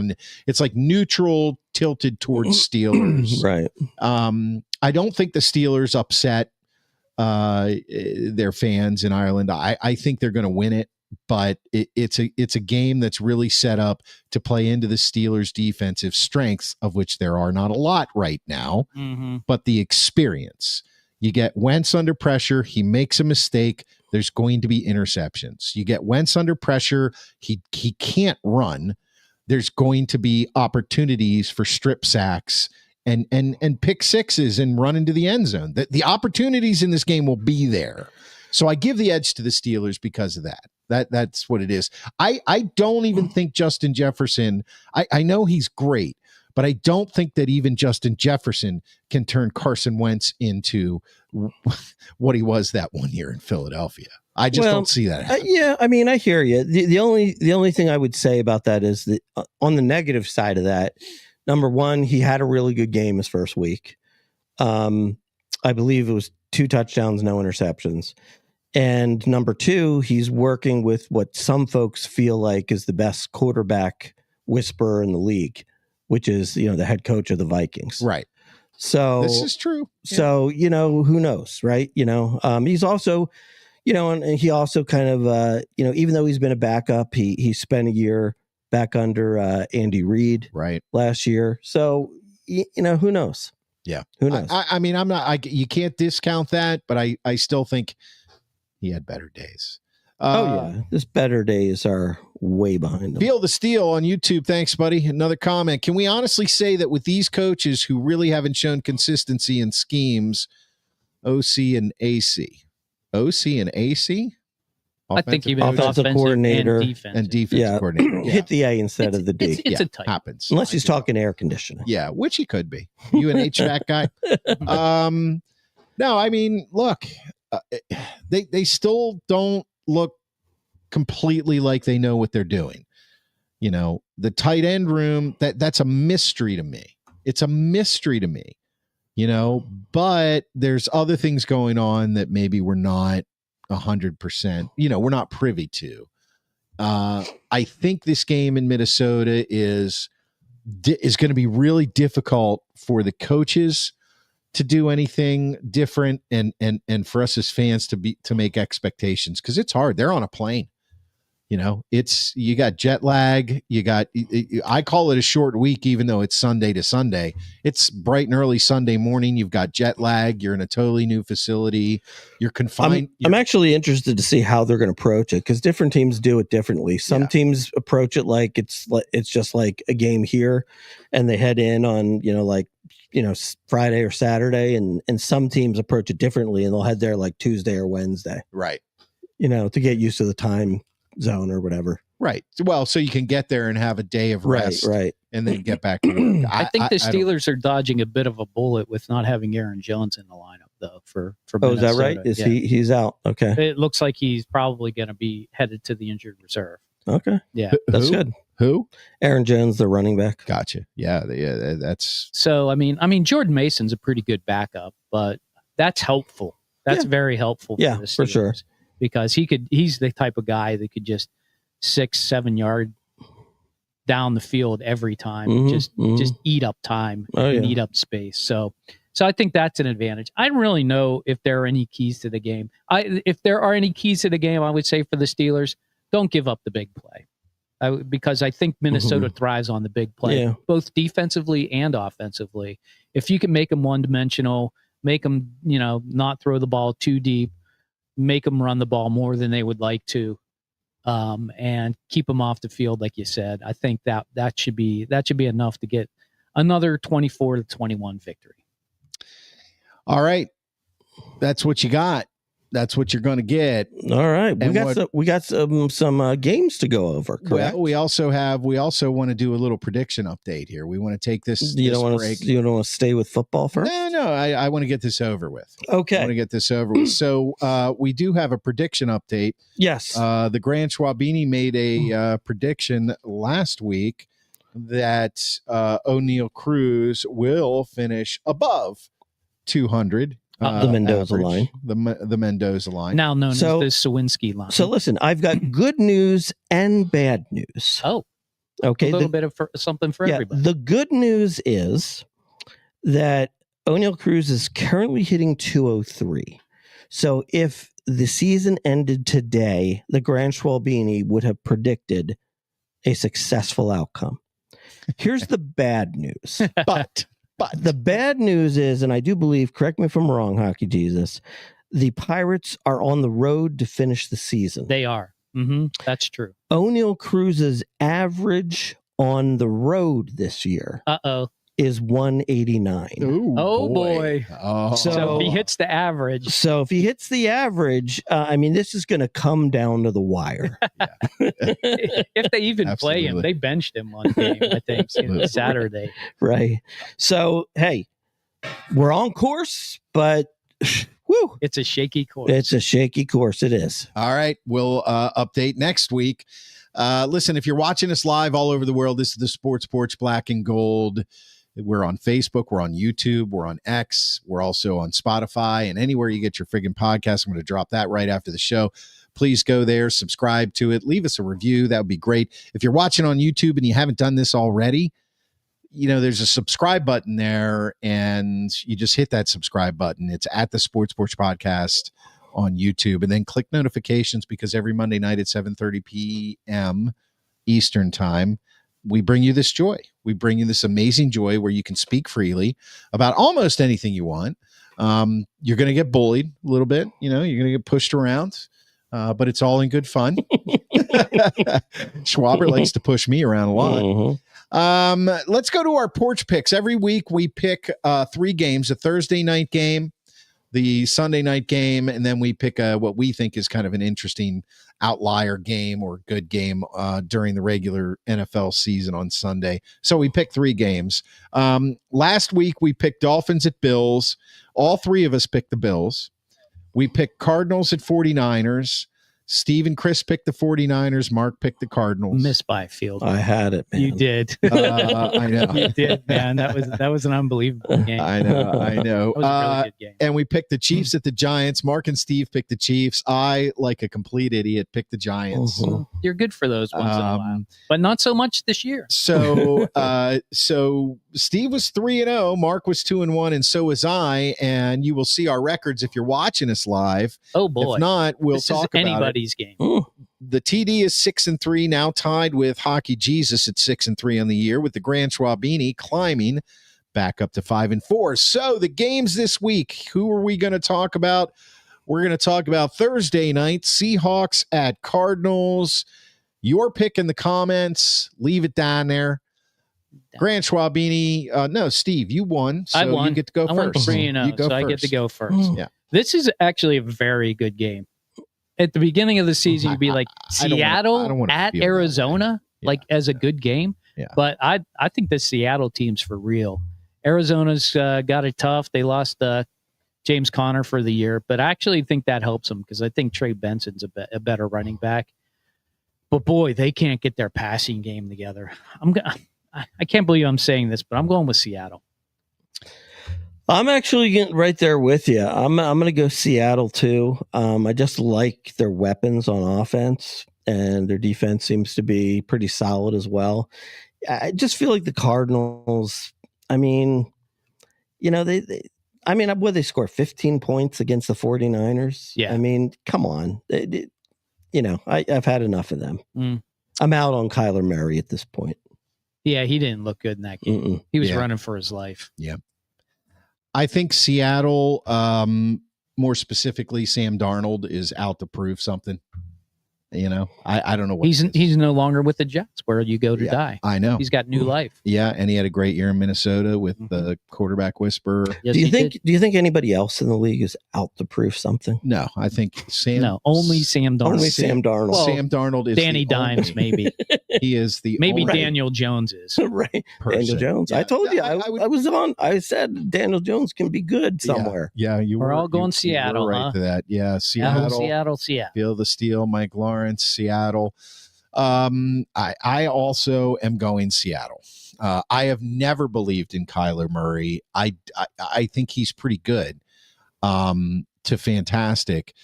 it's like neutral tilted towards Steelers. Right. I don't think the Steelers upset their fans in Ireland. I think they're going to win it. But it's a game that's really set up to play into the Steelers' defensive strengths, of which there are not a lot right now, but the experience. You get Wentz under pressure, he makes a mistake, there's going to be interceptions. You get Wentz under pressure, he can't run, there's going to be opportunities for strip sacks and pick sixes and run into the end zone. The opportunities in this game will be there. So I give the edge to the Steelers because of that. That's what it is. I don't even think Justin Jefferson, I know he's great, but I don't think that even Justin Jefferson can turn Carson Wentz into what he was that one year in Philadelphia. I just don't see that happen. Yeah, I mean, I hear you. The only thing I would say about that is that on the negative side of that, number one, he had a really good game his first week. I believe it was 2 touchdowns, no interceptions. And number two, he's working with what some folks feel like is the best quarterback whisperer in the league, which is, the head coach of the Vikings. Right. So this is true. So, who knows, right? He's also, and he also kind of, even though he's been a backup, he spent a year back under Andy Reid last year. So, who knows? Yeah. Who knows? I mean, you can't discount that, but I still think he had better days. His better days are way behind him. Feel the Steel on YouTube. Thanks, buddy. Another comment. Can we honestly say that with these coaches who really haven't shown consistency in schemes, OC and AC? I think even offensive coordinator and defense coordinator. Yeah. Hit the A instead of the D. It's a type. Happens. Unless he's talking air conditioning. Yeah, which he could be. You an HVAC guy? No, I mean, look, they still don't look completely like they know what they're doing. The tight end room, that's a mystery to me. It's a mystery to me, but there's other things going on that maybe we're not 100%, we're not privy to. I think this game in Minnesota is going to be really difficult for the coaches to do anything different and for us as fans to make expectations, because it's hard. They're on a plane. You got jet lag. I call it a short week, even though it's Sunday to Sunday. It's bright and early Sunday morning. You've got jet lag. You're in a totally new facility. You're confined. I'm actually interested to see how they're going to approach it, because different teams do it differently. Some teams approach it like it's just like a game here, and they head in on Friday or Saturday, and some teams approach it differently, and they'll head there like Tuesday or Wednesday. Right. To get used to the time zone or whatever. Right. Well, so you can get there and have a day of rest, right, and then get back to work. I think the Steelers are dodging a bit of a bullet with not having Aaron Jones in the lineup, though. For Minnesota. Is that right? Is he's out? Okay. It looks like he's probably going to be headed to the injured reserve. Okay. Yeah, that's good. Who? Aaron Jones, the running back. Gotcha. Yeah. That's so. I mean, Jordan Mason's a pretty good backup, but that's helpful. That's very helpful. For the Steelers, for sure. Because he's the type of guy that could just 6-7 yard down the field every time, just eat up time and eat up space. So I think that's an advantage. I don't really know if there are any keys to the game. If there are any keys to the game, I would say for the Steelers, don't give up the big play. Because I think Minnesota thrives on the big play, both defensively and offensively. If you can make them one-dimensional, make them, not throw the ball too deep, make them run the ball more than they would like to, and keep them off the field, like you said. I think that should be enough to get another 24-21 victory. All right, that's what you got. That's what you're going to get. All right, we got some games to go over. Correct. Well, we also want to do a little prediction update here. We want to take this. You don't want to stay with football first? No. I want to get this over with. Okay. I want to get this over with. So we do have a prediction update. Yes. The Grand Schwabini made a prediction last week that O'Neal Cruz will finish above 200. The Mendoza line. The Mendoza line. Now known as the Sawinski line. So listen, I've got good news and bad news. Oh. Okay. A little bit of something for everybody. The good news is that O'Neal Cruz is currently hitting 203. So if the season ended today, the Grand Schwalbini would have predicted a successful outcome. Here's the bad news. But the bad news is, and I do believe, correct me if I'm wrong, Hockey Jesus, the Pirates are on the road to finish the season. They are. That's true. O'Neal Cruz's average on the road this year is 189. Ooh, Oh, boy. Oh. So if he hits the average. So if he hits the average, I mean, this is going to come down to the wire. If they even play him, Absolutely. they benched him one game, I think, Saturday. Right. So, hey, we're on course, but whew, It's a shaky course. it's a shaky course. It is. All right. We'll update next week. Listen, if you're watching us live all over the world, this is the Sports Porch Black and Gold. We're on Facebook. We're on YouTube. We're on X. We're also on Spotify and anywhere you get your friggin' podcast. I'm going to drop that right after the show. Please go there, subscribe to it, leave us a review. That would be great. If you're watching on YouTube and you haven't done this already, there's a subscribe button there, and you just hit that subscribe button. It's at the Sports Porch Podcast on YouTube, and then click notifications, because every Monday night at 7:30 p.m. Eastern time, we bring you this joy. We bring you this amazing joy where you can speak freely about almost anything you want. You're going to get bullied a little bit. You're going to get pushed around, but it's all in good fun. Schwaber likes to push me around a lot. Mm-hmm. Let's go to our porch picks. Every week we pick 3 games: a Thursday night game, the Sunday night game, and then we pick what we think is kind of an interesting outlier game or good game during the regular NFL season on Sunday. So we picked 3 games. Last week we picked Dolphins at Bills. All 3 of us picked the Bills. We picked Cardinals at 49ers. Steve and Chris picked the 49ers. Mark picked the Cardinals. Missed by a field. I had it, man. You did. I know. You did, man. That was an unbelievable game. I know. That was a really good game. And we picked the Chiefs at the Giants. Mark and Steve picked the Chiefs. I, like a complete idiot, picked the Giants. Mhm. You're good for those once in a while, but not so much this year. So, so Steve was 3-0, Mark was 2-1, and so was I. And you will see our records if you're watching us live. Oh boy! If not, we'll this talk is about anybody's game. The TD is 6-3, now tied with Hockey Jesus at 6-3 on the year, with the Grand Schwabini climbing back up to 5-4. So the games this week, who are we going to talk about? We're going to talk about Thursday night, Seahawks at Cardinals. Your pick in the comments. Leave it down there. Grand Schwabini. No, Steve, you won. So I won. You get to go I won first. 3-0, You go so I get first. to go first. Mm. Yeah. This is actually a very good game. At the beginning of the season, you'd be like I don't Seattle wanna at feel that way. Arizona, like as a good game. Yeah. But I think the Seattle team's for real. Arizona's got it tough. They lost James Conner for the year, but I actually think that helps them because I think Trey Benson's a better running back. But boy, they can't get their passing game together. I can't believe I'm saying this, but I'm going with Seattle. I'm actually getting right there with you. I'm going to go Seattle too. I just like their weapons on offense, and their defense seems to be pretty solid as well. I just feel like the Cardinals. I mean, they score 15 points against the 49ers. Yeah. I mean, come on. I've had enough of them. Mm. I'm out on Kyler Murray at this point. Yeah, he didn't look good in that game. Mm-mm. He was Yeah. running for his life. I think Seattle, more specifically, Sam Darnold is out to prove something. I don't know what He's no longer with the Jets, where you go to Yeah. die. I know. He's got new life. Yeah, and he had a great year in Minnesota with the quarterback whisperer. Yes, Do you he think? did. Do you think anybody else in the league is out to prove something? No, I think Sam. No, only Sam Darnold. Only Sam Darnold. Well, Sam Darnold is Danny the Dimes, only- maybe. He is the Maybe only Daniel Jones is. right, person. Daniel Jones. Yeah, I told you. I would- I was on. I said Daniel Jones can be good somewhere. Yeah, you We're were all going you were Seattle, right huh? to that. Yeah, Seattle. Seattle. Feel the steel, Mike Lawrence, Seattle. I also am going Seattle. I have never believed in Kyler Murray. I think he's pretty good, to fantastic,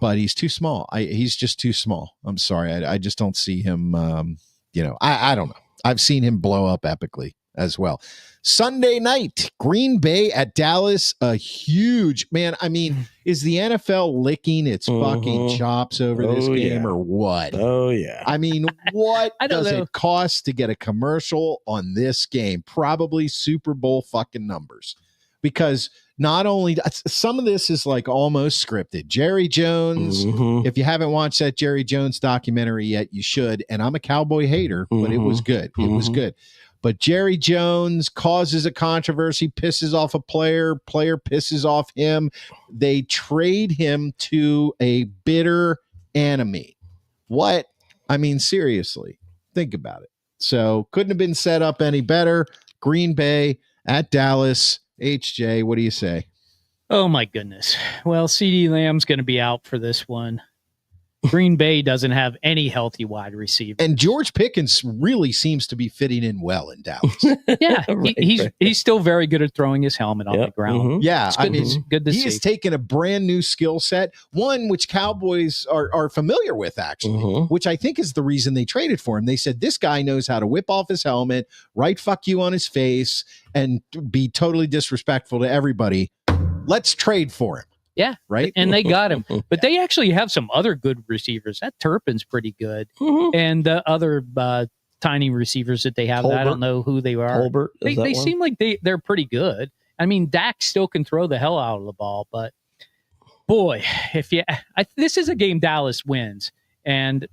but he's too small. He's just too small. I'm sorry. I just don't see him. I don't know. I've seen him blow up epically as well. Sunday night, Green Bay at Dallas, a huge man. I mean, is the NFL licking its fucking chops over this Oh, game yeah. or what? Oh yeah. I mean, what I don't does know. it cost to get a commercial on this game? Probably Super Bowl fucking numbers. Because not only some of this is like almost scripted. Jerry Jones, Mhm. if you haven't watched that Jerry Jones documentary yet, you should. And I'm a Cowboy hater, but it was good. It was Mhm. good. But Jerry Jones causes a controversy, pisses off a player pisses off him. They trade him to a bitter enemy. What? I mean, seriously, think about it. So couldn't have been set up any better. Green Bay at Dallas. HJ, what do you say? Oh, my goodness. Well, CeeDee Lamb's going to be out for this one. Green Bay doesn't have any healthy wide receivers. And George Pickens really seems to be fitting in well in Dallas. Yeah, he's still very good at throwing his helmet on the ground. Mm-hmm. Yeah, It's good to see. He has taken a brand new skill set, one which Cowboys are familiar with, actually, which I think is the reason they traded for him. They said, this guy knows how to whip off his helmet, write fuck you on his face, and be totally disrespectful to everybody. Let's trade for him. Yeah, right. And they got him. But they actually have some other good receivers. That Turpin's pretty good. And the other tiny receivers that they have, I don't know who they are. Holbert, they seem like they're pretty good. I mean, Dak still can throw the hell out of the ball, but boy, this is a game Dallas wins, and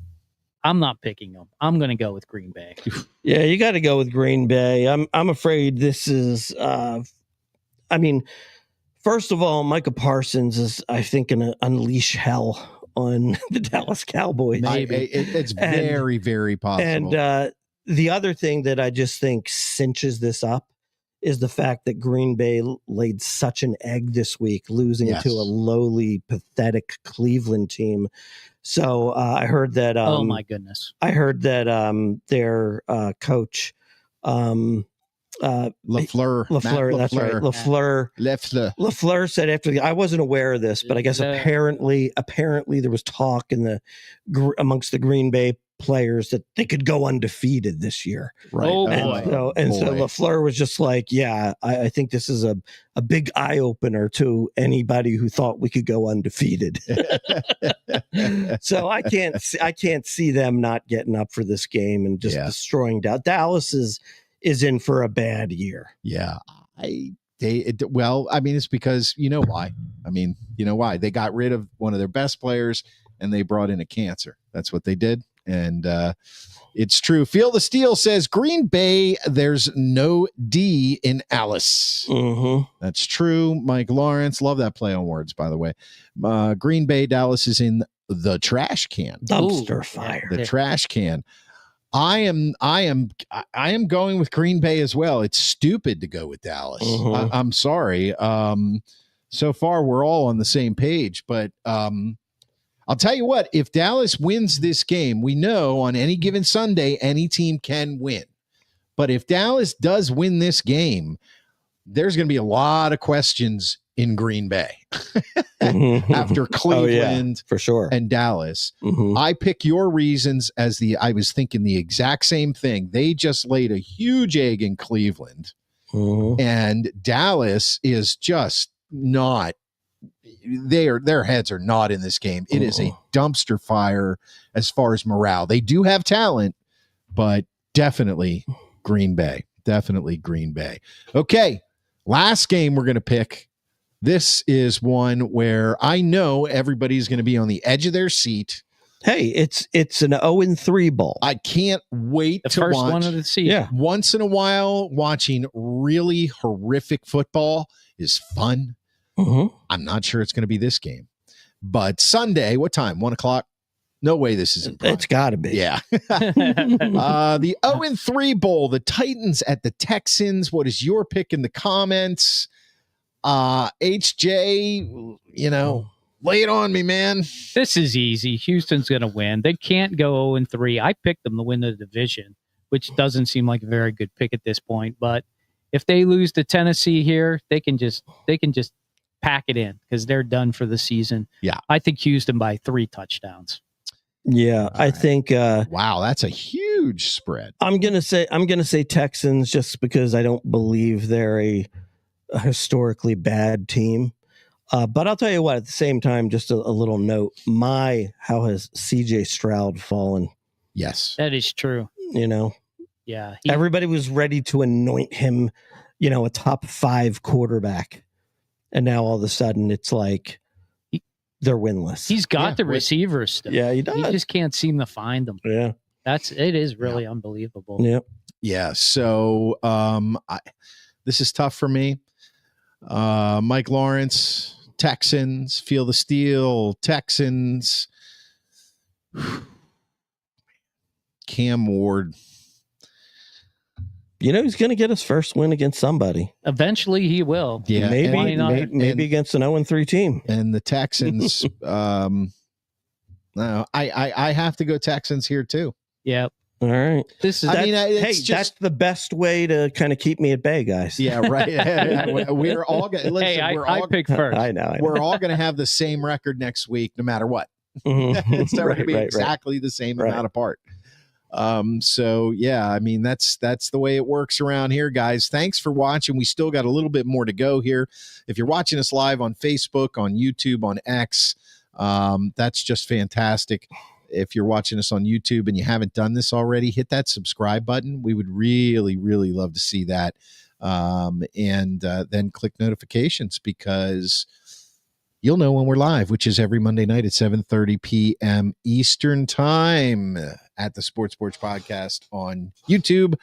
I'm not picking them. I'm going to go with Green Bay. Yeah, you got to go with Green Bay. I'm afraid this is. First of all, Micah Parsons is, I think, going to unleash hell on the Dallas Cowboys. Maybe. It's very, very possible. And the other thing that I just think cinches this up is the fact that Green Bay laid such an egg this week, losing to a lowly, pathetic Cleveland team. So I heard that. Oh my goodness! I heard that their coach. LaFleur. That's right. LaFleur said after I wasn't aware of this, but I guess apparently there was talk amongst the Green Bay players that they could go undefeated this year. Right. So LaFleur was just like, yeah, I think this is a big eye opener to anybody who thought we could go undefeated. So I can't see them not getting up for this game and just destroying Dallas is in for a bad year. Yeah. It's because you know why. They got rid of one of their best players and they brought in a cancer. That's what they did. And it's true. Feel the Steel says Green Bay, there's no D in Alice. That's true. Mike Lawrence, love that play on words, by the way. Green Bay, Dallas is in the trash can. Dumpster fire. The trash can. I am going with Green Bay as well. It's stupid to go with Dallas. I'm sorry. So far we're all on the same page, but I'll tell you what, if Dallas wins this game, we know on any given Sunday, any team can win. But if Dallas does win this game, there's going to be a lot of questions in Green Bay after Cleveland for sure and Dallas. I pick your reasons as I was thinking the exact same thing. They just laid a huge egg in Cleveland and Dallas is just not, their heads are not in this game. It is a dumpster fire as far as morale. They do have talent, but definitely Green Bay. Okay. Last game we're going to pick. This is one where I know everybody's going to be on the edge of their seat. Hey, it's an 0-3 bowl. I can't wait the to first watch. One of the season. Yeah. Once in a while, watching really horrific football is fun. I'm not sure it's going to be this game. But Sunday, what time? 1:00? No way this isn't prime. It's got to be. Yeah. The 0-3 bowl, the Titans at the Texans. What is your pick in the comments? HJ, lay it on me, man. This is easy. Houston's going to win. They can't go 0-3. I picked them to win the division, which doesn't seem like a very good pick at this point. But if they lose to Tennessee here, they can just pack it in because they're done for the season. Yeah. I think Houston by 3 touchdowns. Yeah, I think. Wow, that's a huge spread. I'm gonna say Texans just because I don't believe they're a historically bad team. But I'll tell you what. At the same time, just a little note. How has C.J. Stroud fallen? Yes, that is true. Yeah, everybody was ready to anoint him, a top 5 quarterback, and now all of a sudden it's like. They're winless. He's got the receivers still. Yeah, he does. He just can't seem to find them. Yeah. It is really unbelievable. Yep. Yeah. So this is tough for me. Mike Lawrence, Texans, feel the steel, Texans. Cam Ward. He's going to get his first win against somebody. Eventually he will. Yeah. Maybe against an 0-3 team. And the Texans, no, I have to go Texans here too. Yep. All right. This is That's the best way to kind of keep me at bay, guys. Yeah, right. We're all going to I pick first. I know. We're all going to have the same record next week, no matter what. Mm-hmm. It's never going to be exactly the same amount apart. So yeah, I mean, that's the way it works around here, guys. Thanks for watching. We still got a little bit more to go here. If you're watching us live on Facebook, on YouTube, on X, that's just fantastic. If you're watching us on YouTube and you haven't done this already, hit that subscribe button. We would really, really love to see that. And then click notifications, because you'll know when we're live, which is every Monday night at 7:30 p.m. Eastern Time at the Sports Porch Podcast on YouTube,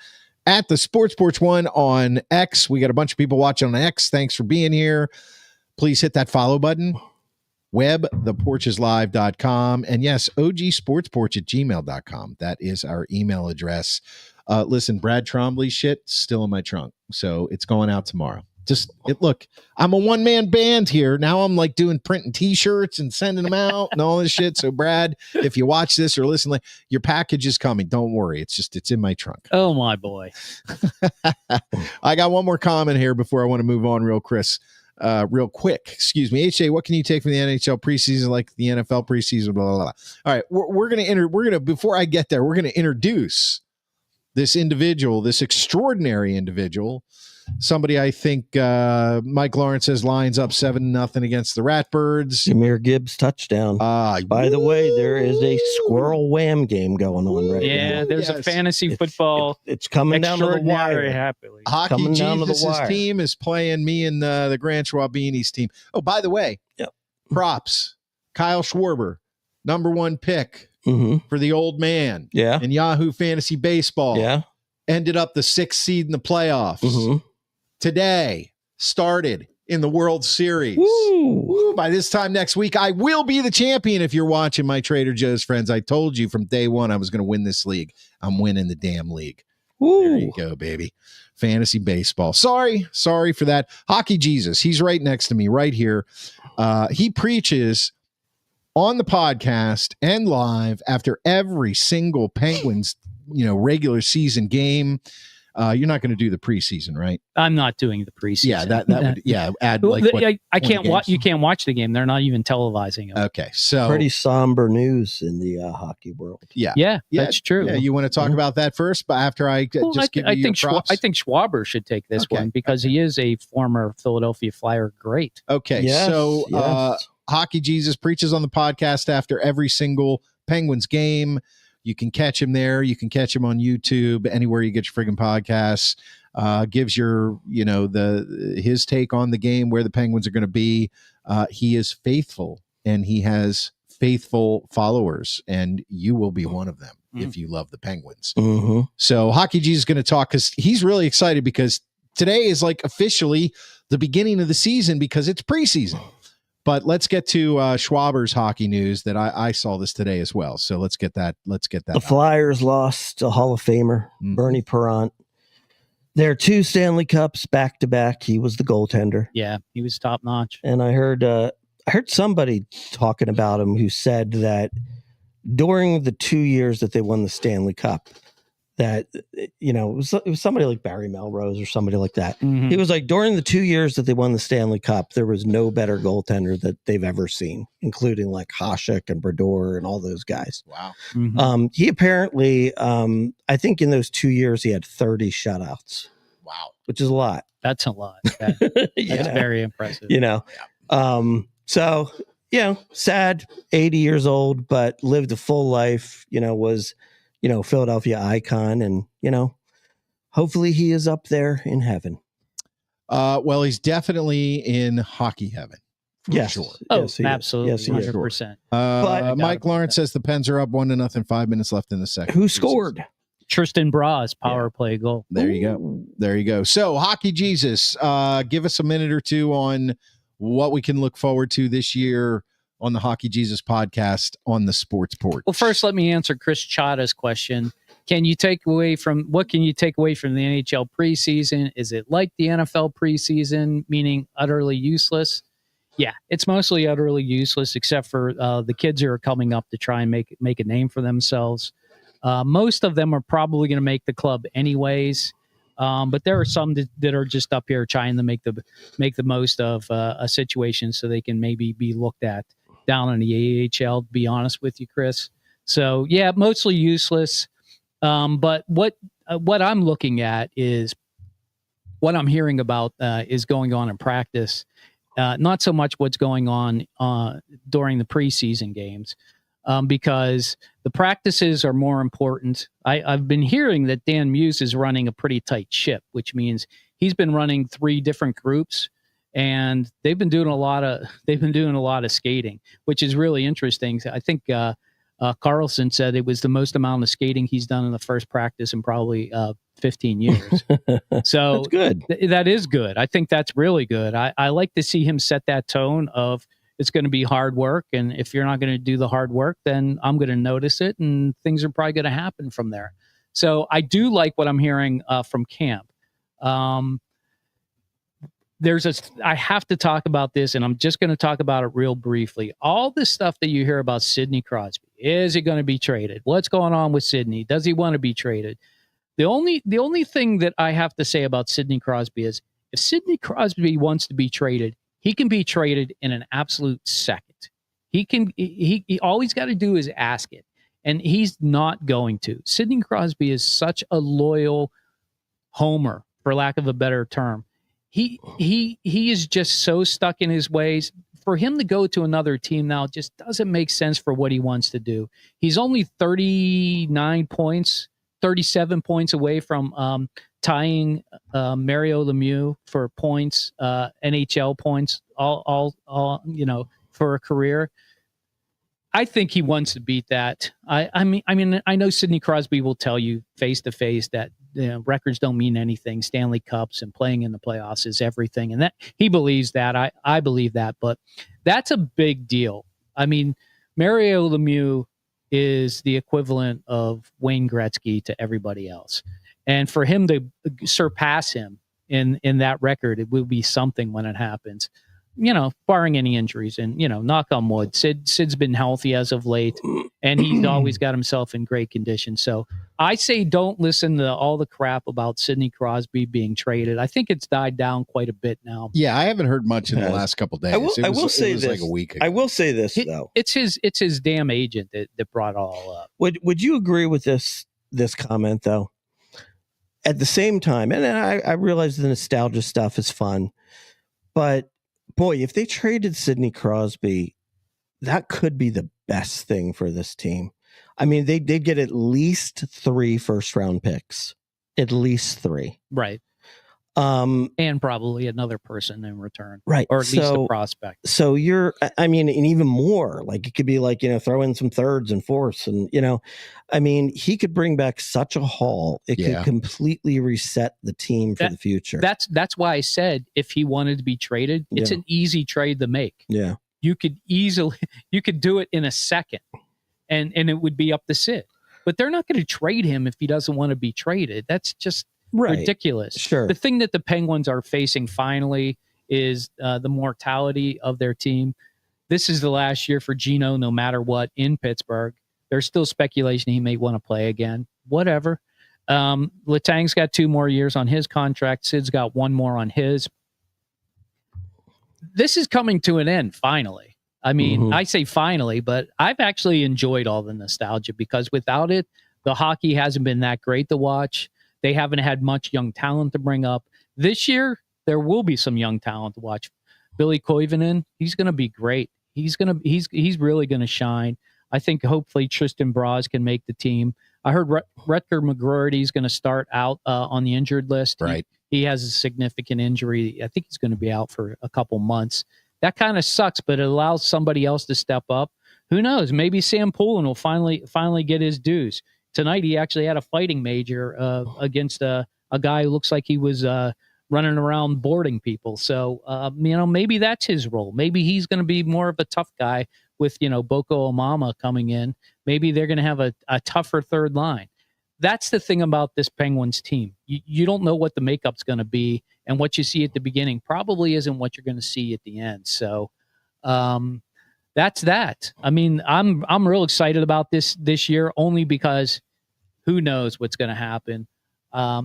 at the Sports Porch 1 on X. We got a bunch of people watching on X. Thanks for being here. Please hit that follow button. Web, theporcheslive.com. And yes, ogsportsporch@gmail.com. That is our email address. Listen, Brad Trombley shit still in my trunk, so it's going out tomorrow. Look, I'm a one-man band here. Now I'm like doing printing T-shirts and sending them out and all this shit. So Brad, if you watch this or listen, your package is coming. Don't worry. It's in my trunk. Oh my boy. I got one more comment here before I want to move on real quick. Excuse me. HJ, what can you take from the NHL preseason like the NFL preseason? Blah, blah, blah. All right. We're going to before I get there, we're going to introduce this individual, this extraordinary individual. Somebody I think Mike Lawrence says lines up 7-0 against the Ratbirds. Jameer Gibbs touchdown. By the way, there is a squirrel wham game going on right now. Yeah, there's a fantasy football. It's coming down to the wire. Happily. Hockey Jesus' team is playing me and the Grand Schwabini's team. Oh, by the way, props. Kyle Schwarber, #1 pick for the old man. Yeah. In Yahoo Fantasy Baseball. Yeah. Ended up the 6th seed in the playoffs. Today started in the World Series. Woo. By this time next week, I will be the champion. If you're watching my Trader Joe's friends, I told you from day one I was going to win this league. I'm winning the damn league. There you go, baby. Fantasy baseball. Sorry for that. Hockey Jesus. He's right next to me right here. He preaches on the podcast and live after every single Penguins, regular season game. You're not going to do the preseason, right? I'm not doing the preseason. Yeah, that would add like I can't watch. You can't watch the game. They're not even televising it. Okay, so pretty somber news in the hockey world. Yeah, that's true. Yeah, you want to talk about that first, but after I give you props? I think Schwaber should take this one because he is a former Philadelphia Flyer great. Okay, Hockey Jesus preaches on the podcast after every single Penguins game. You can catch him there. You can catch him on YouTube, anywhere you get your friggin' podcasts. Gives your, his take on the game, where the Penguins are going to be. He is faithful, and he has faithful followers, and you will be one of them if you love the Penguins. So Hockey Jesus is going to talk because he's really excited because today is like officially the beginning of the season because it's preseason. But let's get to Schwaber's hockey news that I saw this today as well. So let's get that. The Flyers lost a Hall of Famer, Bernie Parent. Their 2 Stanley Cups back to back. He was the goaltender. Yeah, he was top notch. And I heard somebody talking about him who said that during the 2 years that they won the Stanley Cup, that it was somebody like Barry Melrose or somebody like that. He was like, during the 2 years that they won the Stanley Cup, there was no better goaltender that they've ever seen, including like Hasek and Brodeur and all those guys. Wow. He apparently, I think in those 2 years, he had 30 shutouts. Wow. Which is a lot. That's a lot. That's very impressive. So, sad, 80 years old, but lived a full life, was Philadelphia icon, and hopefully he is up there in heaven. Well, he's definitely in hockey heaven Yes. sure. Oh, Yes, he is. absolutely. Yes, he is. 100%. But- Mike Lawrence says the Pens are up 1-0, 5 minutes left in the second. Who scored? Tristan Bras power play goal. There you go. There you go. So, Hockey Jesus, give us a minute or two on what we can look forward to this year on the Hockey Jesus podcast on the Sports Porch. Well, first, let me answer Chris Chada's question. What can you take away from the NHL preseason? Is it like the NFL preseason, meaning utterly useless? Yeah, it's mostly utterly useless, except for the kids who are coming up to try and make a name for themselves. Most of them are probably going to make the club anyways, but there are some that are just up here trying to make the most of a situation so they can maybe be looked at down in the AHL. To be honest with you, Chris. So yeah, mostly useless. But what I'm looking at is what I'm hearing about is going on in practice. Not so much what's going on during the preseason games, because the practices are more important. I've been hearing that Dan Muse is running a pretty tight ship, which means he's been running 3 different groups, and they've been doing a lot of skating, which is really interesting. I think Carlson said it was the most amount of skating he's done in the first practice in probably 15 years. So that's good. That is good. I think that's really good. I like to see him set that tone of it's going to be hard work. And if you're not going to do the hard work, then I'm going to notice it and things are probably going to happen from there. So I do like what I'm hearing from camp. I have to talk about this, and I'm just going to talk about it real briefly. All this stuff that you hear about Sidney Crosby, is he going to be traded? What's going on with Sidney? Does he want to be traded? The only thing that I have to say about Sidney Crosby is if Sidney Crosby wants to be traded, he can be traded in an absolute second. He all he's got to do is ask it, and he's not going to. Sidney Crosby is such a loyal homer, for lack of a better term. He is just so stuck in his ways. For him to go to another team now just doesn't make sense for what he wants to do. He's only 37 points away from tying Mario Lemieux for points, NHL points, all for a career. I think he wants to beat that. I mean, I know Sidney Crosby will tell you face to face that records don't mean anything. Stanley Cups and playing in the playoffs is everything, and that he believes that. I believe that, but that's a big deal. I mean, Mario Lemieux is the equivalent of Wayne Gretzky to everybody else, and for him to surpass him in that record, it will be something when it happens. Barring any injuries, and knock on wood, Sid's been healthy as of late, and he's always got himself in great condition. So I say don't listen to all the crap about Sidney Crosby being traded. I think it's died down quite a bit now. Yeah, I haven't heard much in the last couple of days. I will say this. Like a week ago. I will say this though. It's his damn agent that brought it all up. Would you agree with this comment though? At the same time, and I realize the nostalgia stuff is fun, but boy, if they traded Sidney Crosby, that could be the best thing for this team. I mean, they'd get at least 3 first-round picks. At least 3. Right. And probably another person in return. Right. Or at least a prospect. So and even more. Like it could be like, throw in some thirds and fourths. And, he could bring back such a haul. It could completely reset the team for the future. That's why I said if he wanted to be traded, it's an easy trade to make. Yeah. You could do it in a second and it would be up to Sid. But they're not going to trade him if he doesn't want to be traded. That's just ridiculous. Sure. The thing that the Penguins are facing finally is the mortality of their team. This is the last year for Gino, no matter what, in Pittsburgh. There's still speculation he may want to play again. Whatever. Letang's got 2 more years on his contract. Sid's got 1 more on his. This is coming to an end, finally. I mean, I say finally, but I've actually enjoyed all the nostalgia because without it, the hockey hasn't been that great to watch. They haven't had much young talent to bring up. This year, there will be some young talent to watch. Billy Koivunen, he's going to be great. He's really going to shine. I think hopefully Tristan Bras can make the team. I heard Rutger McGroarty is going to start out on the injured list. Right. He has a significant injury. I think he's going to be out for a couple months. That kind of sucks, but it allows somebody else to step up. Who knows? Maybe Sam Poulin will finally get his dues. Tonight, he actually had a fighting major against a guy who looks like he was running around boarding people. So, maybe that's his role. Maybe he's going to be more of a tough guy with, Boko Omama coming in. Maybe they're going to have a tougher third line. That's the thing about this Penguins team. You don't know what the makeup's going to be, and what you see at the beginning probably isn't what you're going to see at the end. So, that's that. I mean, I'm real excited about this year only because who knows what's going to happen. I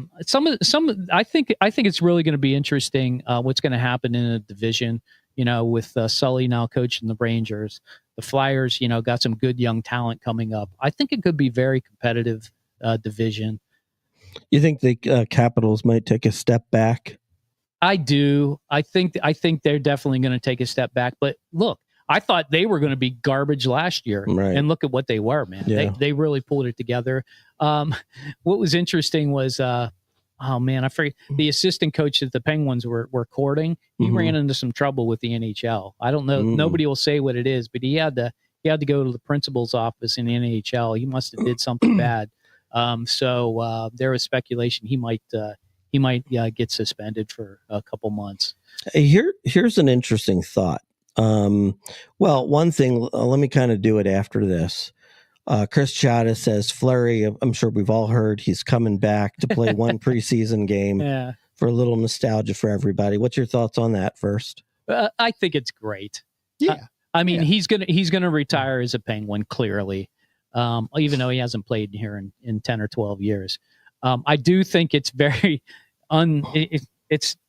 think it's really going to be interesting what's going to happen in a division. With Sully now coaching the Rangers, the Flyers, got some good young talent coming up. I think it could be very competitive division. You think the Capitals might take a step back? I do. I think they're definitely going to take a step back. But look, I thought they were going to be garbage last year, right. And look at what they were, man. Yeah. They really pulled it together. What was interesting was, I forget, the assistant coach that the Penguins were courting. He ran into some trouble with the NHL. I don't know. Nobody will say what it is, but he had to go to the principal's office in the NHL. He must have did something bad. So there was speculation he might get suspended for a couple months. Here's an interesting thought. Well, one thing, let me kind of do it after this. Chris Chata says Fleury, I'm sure we've all heard he's coming back to play one preseason game for a little nostalgia for everybody. What's your thoughts on that first? I think it's great. Yeah. He's gonna retire as a Penguin, clearly, even though he hasn't played here in 10 or 12 years. I do think it's very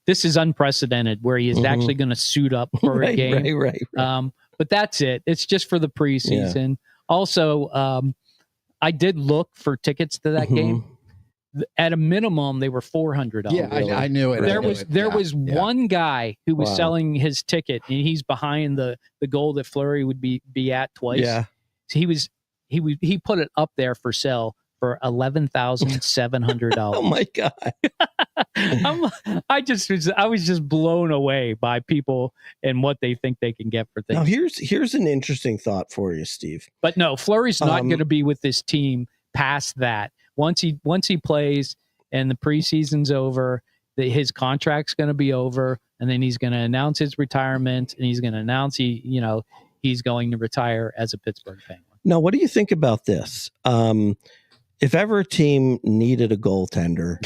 this is unprecedented where he is actually going to suit up for a game. Right. But that's it. It's just for the preseason. Yeah. Also, I did look for tickets to that game. At a minimum, they were $400. Yeah, I knew it. There was one guy who was selling his ticket, and he's behind the goal that Fleury would be at twice. Yeah, so he put it up there for sale for $11,700. Oh my God. I was just blown away by people and what they think they can get for things. Now here's an interesting thought for you, Steve. But no, Fleury's not going to be with this team past that. Once he plays and the preseason's over, his contract's going to be over, and then he's going to announce his retirement, and he's going to announce he's going to retire as a Pittsburgh Penguin. Now, what do you think about this? If ever a team needed a goaltender,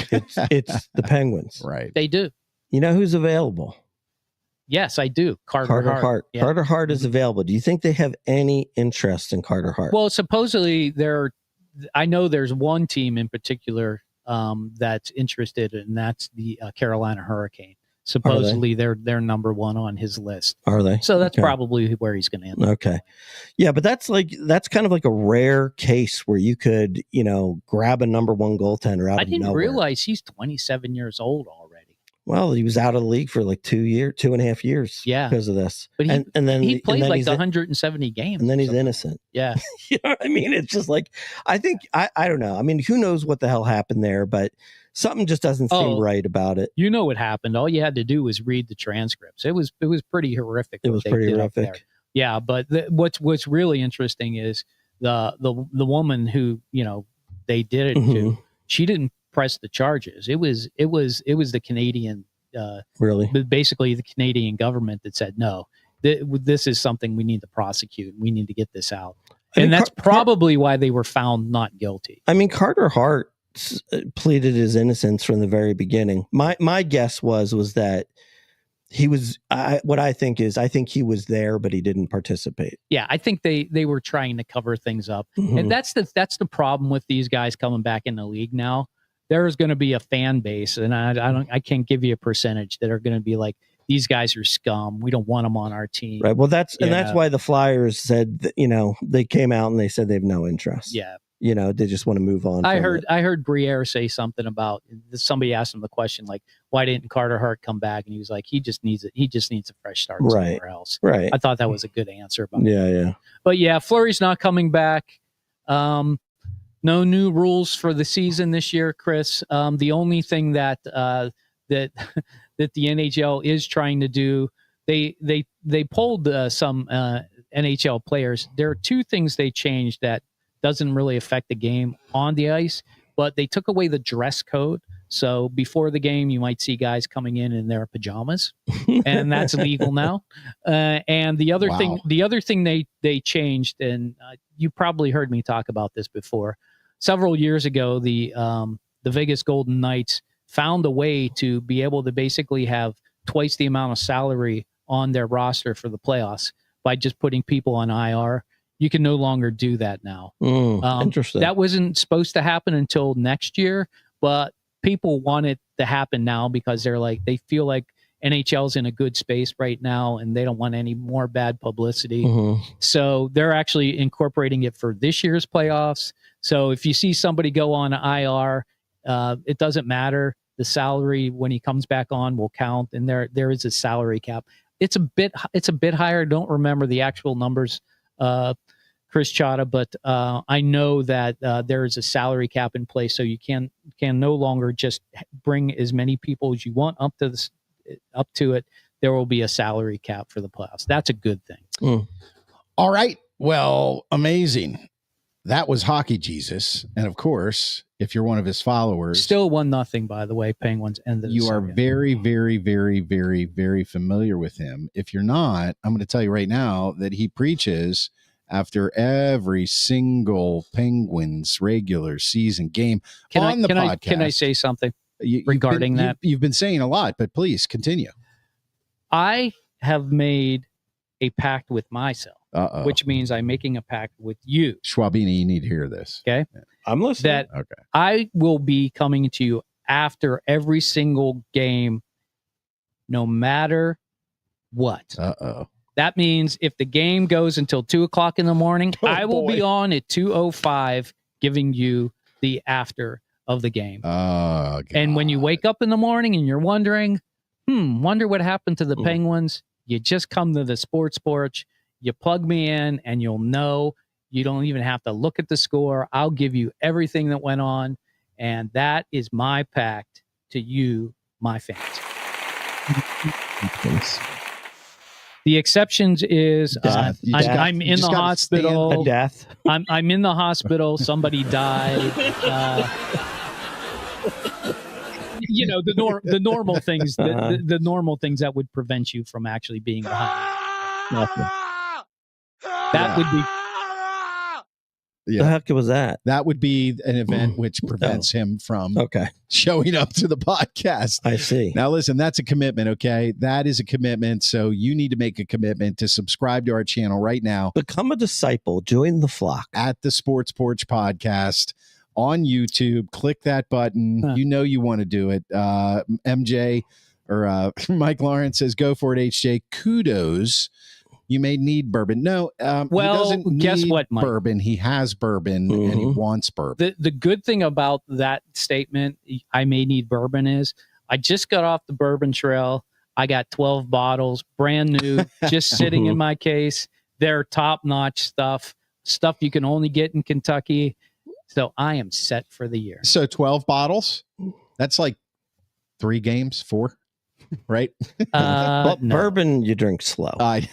it's the Penguins. Right. They do. You know who's available? Yes, I do. Carter Hart. Yeah. Carter Hart is available. Do you think they have any interest in Carter Hart? Well, supposedly I know there's one team in particular that's interested, and that's the Carolina Hurricane. Supposedly they're number one on his list. Are they? So that's probably where he's going to end up. Okay. Yeah, but that's kind of like a rare case where you could, grab a number one goaltender out of nowhere. I didn't realize he's 27 years old already. Well, he was out of the league for like 2.5 years. Yeah. Because of this. But he played like 170 games. And then he's innocent. Yeah. You know what I mean? It's just like, I think, I don't know. I mean, who knows what the hell happened there, but something just doesn't seem right about it. You know what happened. All you had to do was read the transcripts. It was pretty horrific. It was pretty horrific. Yeah, but what's really interesting is the woman who, they did it to, she didn't press the charges. It was the Canadian really basically the Canadian government that said no. This is something we need to prosecute. We need to get this out. And that's probably why they were found not guilty. I mean, Carter Hart pleaded his innocence from the very beginning. My guess was that he was. I think he was there, but he didn't participate. Yeah, I think they were trying to cover things up, and that's the problem with these guys coming back in the league now. There's going to be a fan base, and I can't give you a percentage that are going to be like, these guys are scum. We don't want them on our team. Right. Well, that's why the Flyers said that, they came out and they said they have no interest. Yeah. They just want to move on. I heard Briere say something about, somebody asked him the question, like, why didn't Carter Hart come back? And he was like, he just needs a fresh start somewhere else. Right. I thought that was a good answer about Yeah. But yeah, Fleury's not coming back. No new rules for the season this year, Chris. The only thing that the NHL is trying to do, they polled some NHL players. There are two things they changed that doesn't really affect the game on the ice, but they took away the dress code. So before the game, you might see guys coming in their pajamas, and that's legal now. And the other thing they changed, and you probably heard me talk about this before. Several years ago, the Vegas Golden Knights found a way to be able to basically have twice the amount of salary on their roster for the playoffs by just putting people on IR. You can no longer do that now. Interesting. That wasn't supposed to happen until next year, but people want it to happen now because they feel like NHL's in a good space right now and they don't want any more bad publicity. So they're actually incorporating it for this year's playoffs. So if you see somebody go on IR, it doesn't matter. The salary when he comes back on will count, and there is a salary cap. It's a bit higher. I don't remember the actual numbers, Chris Chata, but I know that there is a salary cap in place, so you can no longer just bring as many people as you want up to it. There will be a salary cap for the playoffs. That's a good thing. All right. Well, amazing. That was Hockey Jesus, and of course, if you're one of his followers, still 1-0, by the way. Penguins end. You are very, very, very, very, very familiar with him. If you're not, I'm going to tell you right now that he preaches after every single Penguins regular season game on the podcast. Can I say something regarding that? You've been saying a lot, but please continue. I have made a pact with myself, which means I'm making a pact with you. Schwabini, you need to hear this. Okay. Yeah. I'm listening. I will be coming to you after every single game, no matter what. That means if the game goes until 2:00 in the morning, I will be on at 2:05 giving you the after of the game. And when you wake up in the morning and you're wondering, wonder what happened to the Penguins, you just come to the Sports Porch, you plug me in, and you'll know. You don't even have to look at the score. I'll give you everything that went on, and that is my pact to you, my fans. The exceptions is I'm in the hospital. A death. I'm in the hospital. Somebody died. The normal things. The normal things that would prevent you from actually being behind. Nothing. That would be. The heck was that? That would be an event which prevents him from showing up to the podcast. I see. Now, listen, that's a commitment, okay? That is a commitment. So you need to make a commitment to subscribe to our channel right now. Become a disciple. Join the flock. At the Sports Porch Podcast on YouTube. Click that button. You know you want to do it. MJ or Mike Lawrence says, go for it, HJ. Kudos. You may need bourbon. No, he doesn't guess need what, Mike? Bourbon. He has bourbon and he wants bourbon. The good thing about that statement, I may need bourbon, is I just got off the bourbon trail. I got 12 bottles, brand new, just sitting in my case. They're top-notch stuff you can only get in Kentucky. So I am set for the year. So 12 bottles? That's like 3 games, 4? Right? No. Bourbon you drink slow. Really?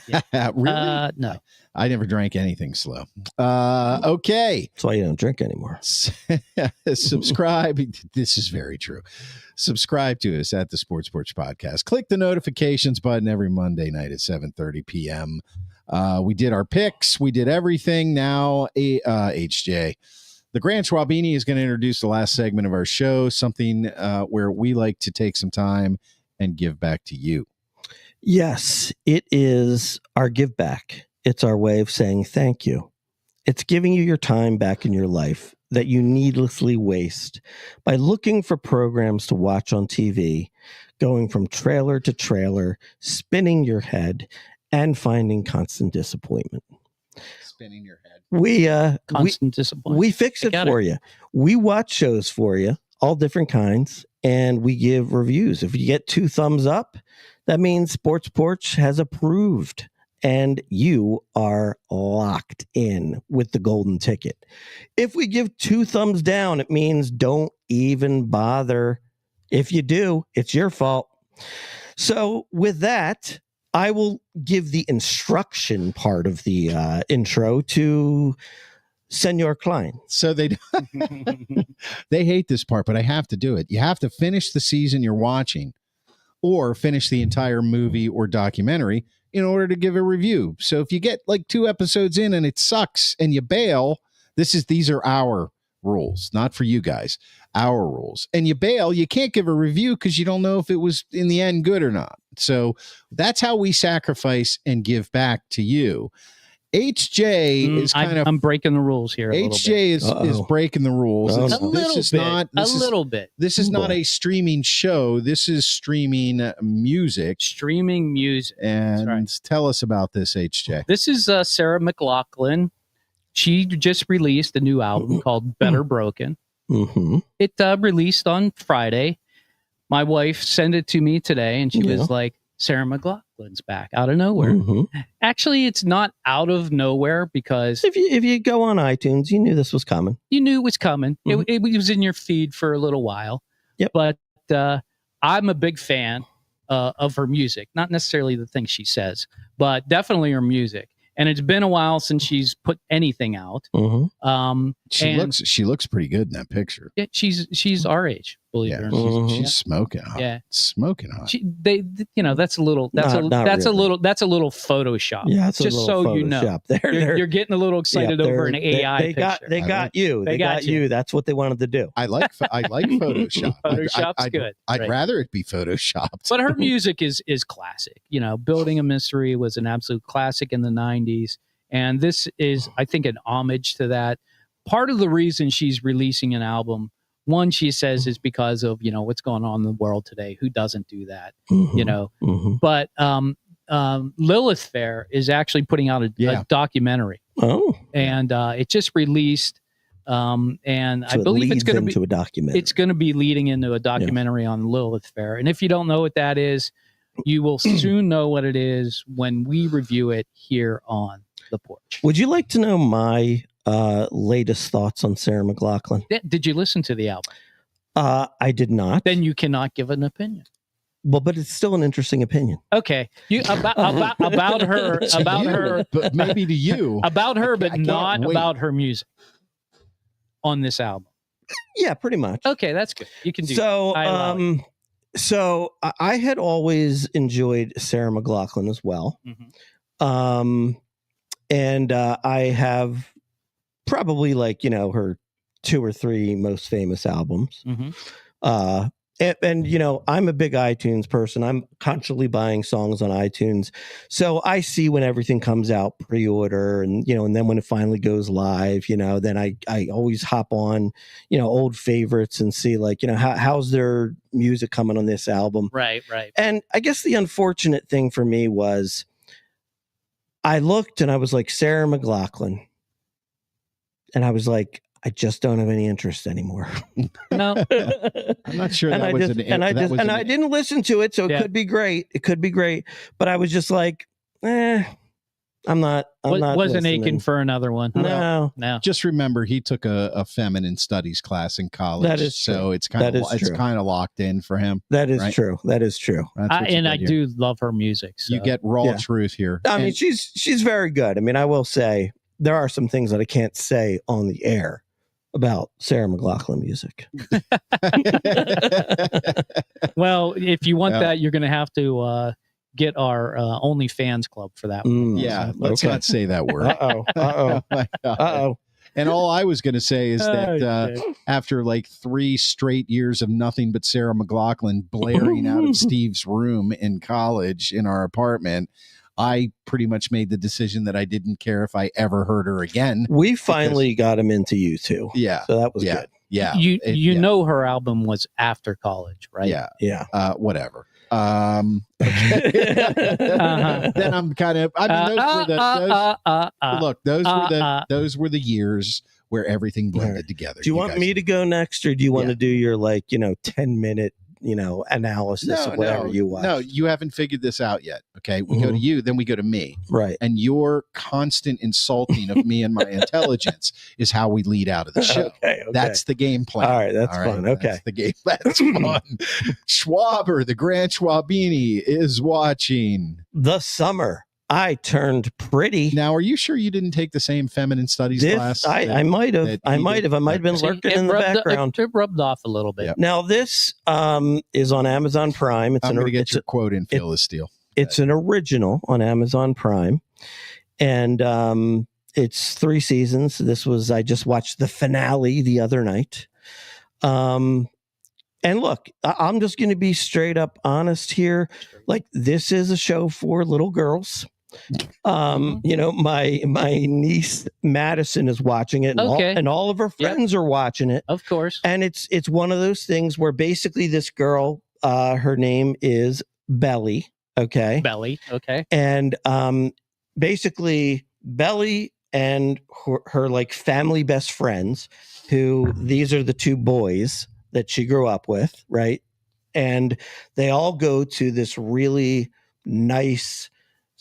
No. I never drank anything slow. Okay. That's why you don't drink anymore. Subscribe. This is very true. Subscribe to us at the Sports Porch Podcast. Click the notifications button every Monday night at 7:30 p.m. We did our picks. We did everything. Now, HJ. The Grand Schwabini is going to introduce the last segment of our show, something where we like to take some time and give back to you. Yes, it is our give back. It's our way of saying thank you. It's giving you your time back in your life that you needlessly waste by looking for programs to watch on TV, going from trailer to trailer, spinning your head, and finding constant disappointment. Spinning your head. Constant disappointment. We fix it for you. We watch shows for you, all different kinds, and we give reviews. If you get 2 thumbs up, that means Sports Porch has approved, and you are locked in with the golden ticket. If we give 2 thumbs down, it means don't even bother. If you do, it's your fault. So with that, I will give the instruction part of the intro to Senor Klein. So they hate this part, but I have to do it. You have to finish the season you're watching or finish the entire movie or documentary in order to give a review. So if you get like 2 episodes in and it sucks and you bail, these are our rules, not for you guys, our rules. And you bail, you can't give a review because you don't know if it was in the end good or not. So that's how we sacrifice and give back to you. HJ is I'm breaking the rules here. HJ is breaking the rules. A little bit. This is not a streaming show. This is streaming music. Streaming music. And tell us about this, HJ. This is Sarah McLachlan. She just released a new album called Better Broken. It released on Friday. My wife sent it to me today, and she was like, Sarah McLachlan's back out of nowhere. Actually, it's not out of nowhere because if you go on iTunes, you knew this was coming. You knew it was coming. It was in your feed for a little while. Yep. But I'm a big fan of her music. Not necessarily the things she says, but definitely her music. And it's been a while since she's put anything out. She looks pretty good in that picture. Yeah, she's our age, believe it or not. She's smoking hot. Yeah, smoking hot. That's a little Photoshop. Yeah, it's just so Photoshop. You know, you're getting a little excited over an AI picture. They got you. That's what they wanted to do. I like Photoshop. Photoshop's good. I'd rather it be Photoshopped. But her music is classic. You know, Building a Mystery was an absolute classic in the 90s. And this is, I think, an homage to that. Part of the reason she's releasing an album, one, she says, is because of, what's going on in the world today. Who doesn't do that? But Lilith Fair is actually putting out a documentary. And it just released. And I believe it's going to be a documentary. It's going to be leading into a documentary on Lilith Fair. And if you don't know what that is, you will soon know what it is when we review it here on the Porch. Would you like to know my latest thoughts on Sarah McLachlan? Did you listen to the album? I did not. Then you cannot give an opinion. Well, but it's still an interesting opinion. Okay, about her, but maybe to you about her, but not about her music on this album. Yeah, pretty much. Okay, that's good. You can do so. So I had always enjoyed Sarah McLachlan as well. And I have probably her 2 or 3 most famous albums. And I'm a big iTunes person. I'm constantly buying songs on iTunes. So I see when everything comes out pre-order and, and then when it finally goes live, then I always hop on, old favorites and see how's their music coming on this album. Right. And I guess the unfortunate thing for me was I looked and I was like, Sarah McLachlan. And I was like, I just don't have any interest anymore. No, I'm not sure. I didn't listen to it, so it could be great. It could be great, but I was just like, I'm not. Wasn't aching for another one. No. Just remember, he took a feminine studies class in college. That is so true. it's kind of locked in for him. That is true. That is true. I do love her music. So. You get raw truth here. I mean, she's very good. I mean, I will say there are some things that I can't say on the air about Sarah McLachlan music. Well, if you want that, you're going to have to get our OnlyFans club for that one. Yeah, let's not say that word. Uh-oh. And all I was going to say is that after 3 straight years of nothing but Sarah McLachlan blaring out of Steve's room in college in our apartment, I pretty much made the decision that I didn't care if I ever heard her again. We finally got him into you too. Yeah. So that was good. Yeah. You know her album was after college, right? Yeah. Whatever. Okay. Then I'm kind of. Those were the years where everything blended together. Do you want me to go next, or do you want to do your 10-minute analysis of whatever you watch. No, you haven't figured this out yet. Okay. We go to you, then we go to me. Right. And your constant insulting of me and my intelligence is how we lead out of the show. Okay. That's the game plan. All right. That's fun. Okay. That's the game. That's fun. Schwaber, the Grand Schwabini, is watching The Summer I Turned Pretty. Now, are you sure you didn't take the same feminine studies class? I might have. I might have been lurking in the background. It rubbed off a little bit. Yeah. Now, this is on Amazon Prime. I'm going to get your quote in, Phyllis Steele. It's an original on Amazon Prime, and it's 3 seasons. I just watched the finale the other night. And look, I'm just going to be straight up honest here. Like, this is a show for little girls. My niece Madison is watching it, and all of her friends are watching it, of course. And it's one of those things where basically this girl, her name is Belly. Okay. Belly. Okay. And basically Belly and her like family best friends, who these are the 2 boys that she grew up with, right? And they all go to this really nice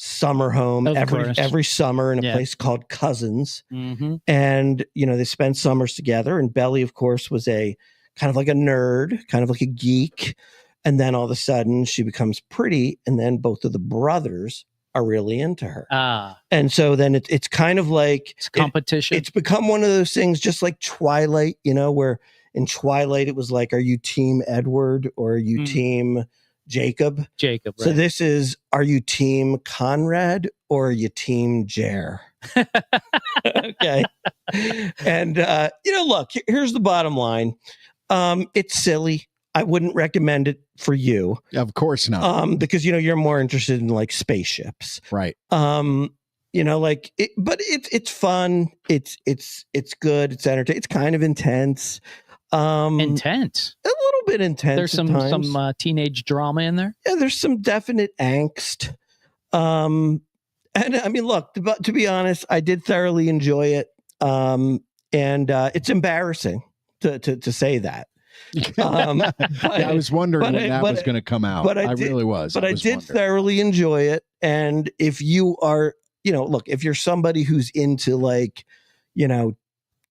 summer home every summer in a place called Cousins. Mm-hmm. And, they spend summers together. And Belly, of course, was a kind of like a nerd, kind of like a geek. And then all of a sudden she becomes pretty. And then both of the brothers are really into her. And so then it's kind of like it's competition. It's become one of those things, just like Twilight, where in Twilight it was like, are you team Edward or are you team Jacob? Jacob. Right. So this is, are you team Conrad or are you team Jer? Okay. And, look, here's the bottom line. It's silly. I wouldn't recommend it for you. Of course not. Because, you're more interested in like spaceships. Right. But it's fun. It's good. It's entertaining. It's kind of intense. Intense. A little bit intense. There's some teenage drama in there. Yeah, there's some definite angst. And I mean, look, to be honest, I did thoroughly enjoy it. And it's embarrassing to say that. I was wondering when that was going to come out. I really was. But I did thoroughly enjoy it. And if you are, if you're somebody who's into like,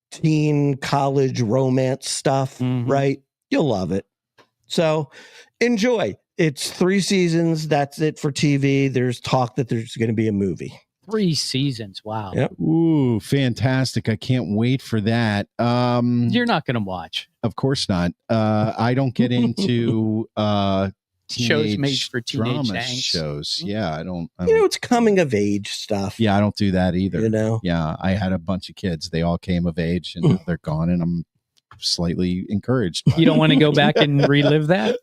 teen college romance stuff, right? You'll love it. So enjoy. It's 3 seasons. That's it for TV. There's talk that there's going to be a movie. 3 seasons. Wow. Yep. Ooh, fantastic. I can't wait for that. You're not going to watch. Of course not. I don't get into shows made for teenage shows. Yeah, I don't it's coming of age stuff. Yeah, I don't do that either. Yeah, I had a bunch of kids. They all came of age and now they're gone, and I'm slightly encouraged. You don't want to go back and relive that?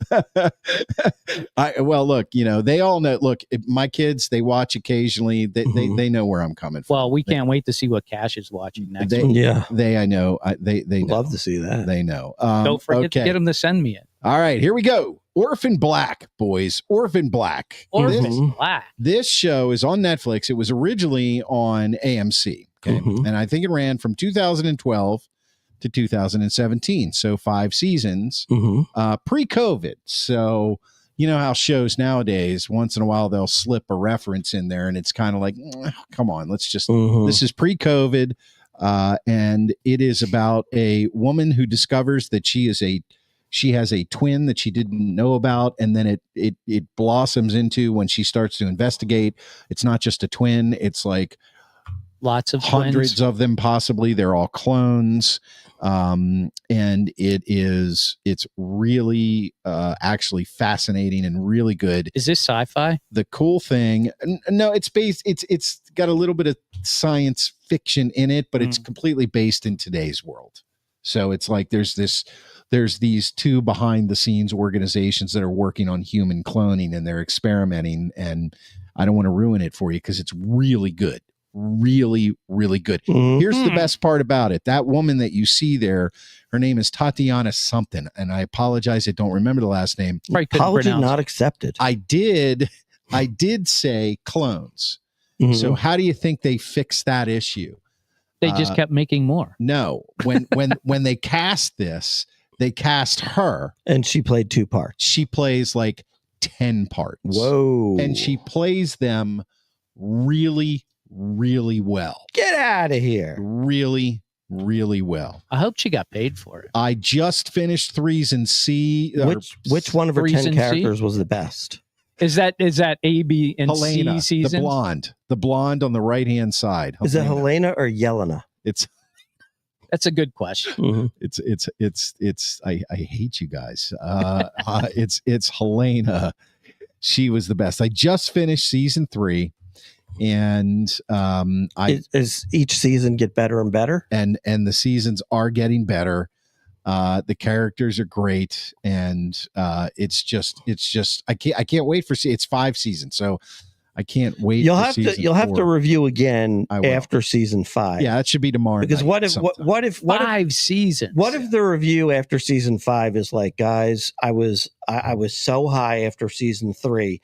Look, they all know. Look, my kids, they watch occasionally. They know where I'm coming from. Well, we can't wait to see what Cash is watching next week. Yeah, I know. They love to see that. They know. Don't forget to get them to send me it. All right, here we go. Orphan Black, boys. Orphan Black. Black. This show is on Netflix. It was originally on AMC. Okay. And I think it ran from 2012 to 2017. So 5 seasons pre-COVID. So you know how shows nowadays, once in a while, they'll slip a reference in there and it's kind of like, come on, let's just, this is pre-COVID. And it is about a woman who discovers that she has a twin that she didn't know about. And then it blossoms into, when she starts to investigate, it's not just a twin. It's like lots of hundreds twins. of them, possibly. They're all clones. And it's really actually fascinating and really good. Is this sci-fi? The cool thing, no, it's got a little bit of science fiction in it, but it's completely based in today's world. So it's like there's these 2 behind the scenes organizations that are working on human cloning, and they're experimenting, and I don't want to ruin it for you because it's really good. Really, really good. Here's the best part about it. That woman that you see there, her name is Tatiana something, and I apologize, I don't remember the last name. Apology not accepted. I did say clones. So how do you think they fixed that issue? They just kept making more. No, when they cast this, They cast her. And she played 2 parts. She plays like 10 parts. Whoa. And she plays them really, really well. Get out of here. Really, really well. I hope she got paid for it. I just finished Threes and C. Which one of her Threes 10 and characters was the best? Is that A, B, and Helena, C season? the blonde on the right-hand side. Is it Helena or Yelena? That's a good question. Mm-hmm. I hate you guys. It's Helena. She was the best. I just finished season 3, and Is each season get better and better? And the seasons are getting better. The characters are great, and it's just I can't wait for it's 5 seasons, so I can't wait. You'll have to review again after season 5. Yeah, that should be tomorrow. Because what if 5 seasons? What if the review after season 5 is like, guys, I was so high after season 3,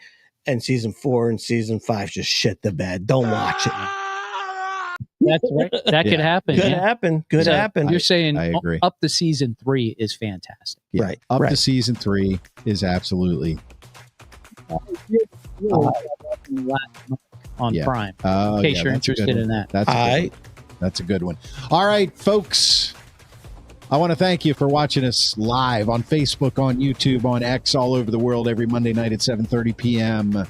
and season 4 and season 5 just shit the bed. Don't watch it. That's right. That could happen. Could happen. You're saying I agree. Up to season 3 is fantastic. Yeah, right. Up to season 3 is absolutely on Prime. In case you're interested in that. That's a good one. All right, folks. I want to thank you for watching us live on Facebook, on YouTube, on X, all over the world every Monday night at 7:30 p.m.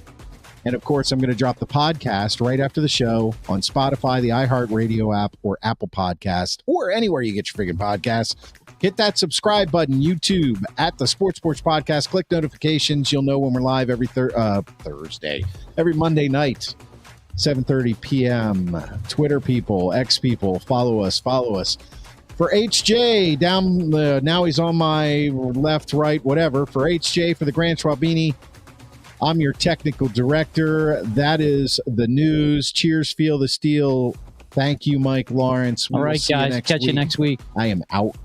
And, of course, I'm going to drop the podcast right after the show on Spotify, the iHeartRadio app, or Apple Podcast, or anywhere you get your friggin' podcasts. Hit that subscribe button, YouTube, at the Sports Porch Podcast. Click notifications. You'll know when we're live every Thursday, every Monday night, 7:30 p.m. Twitter people, X people, follow us. For HJ, now he's on my left, right, whatever. For HJ, for the Grand Schwabini, I'm your technical director. That is the news. Cheers, feel the steel. Thank you, Mike Lawrence. All right, guys. Catch you next week. I am out.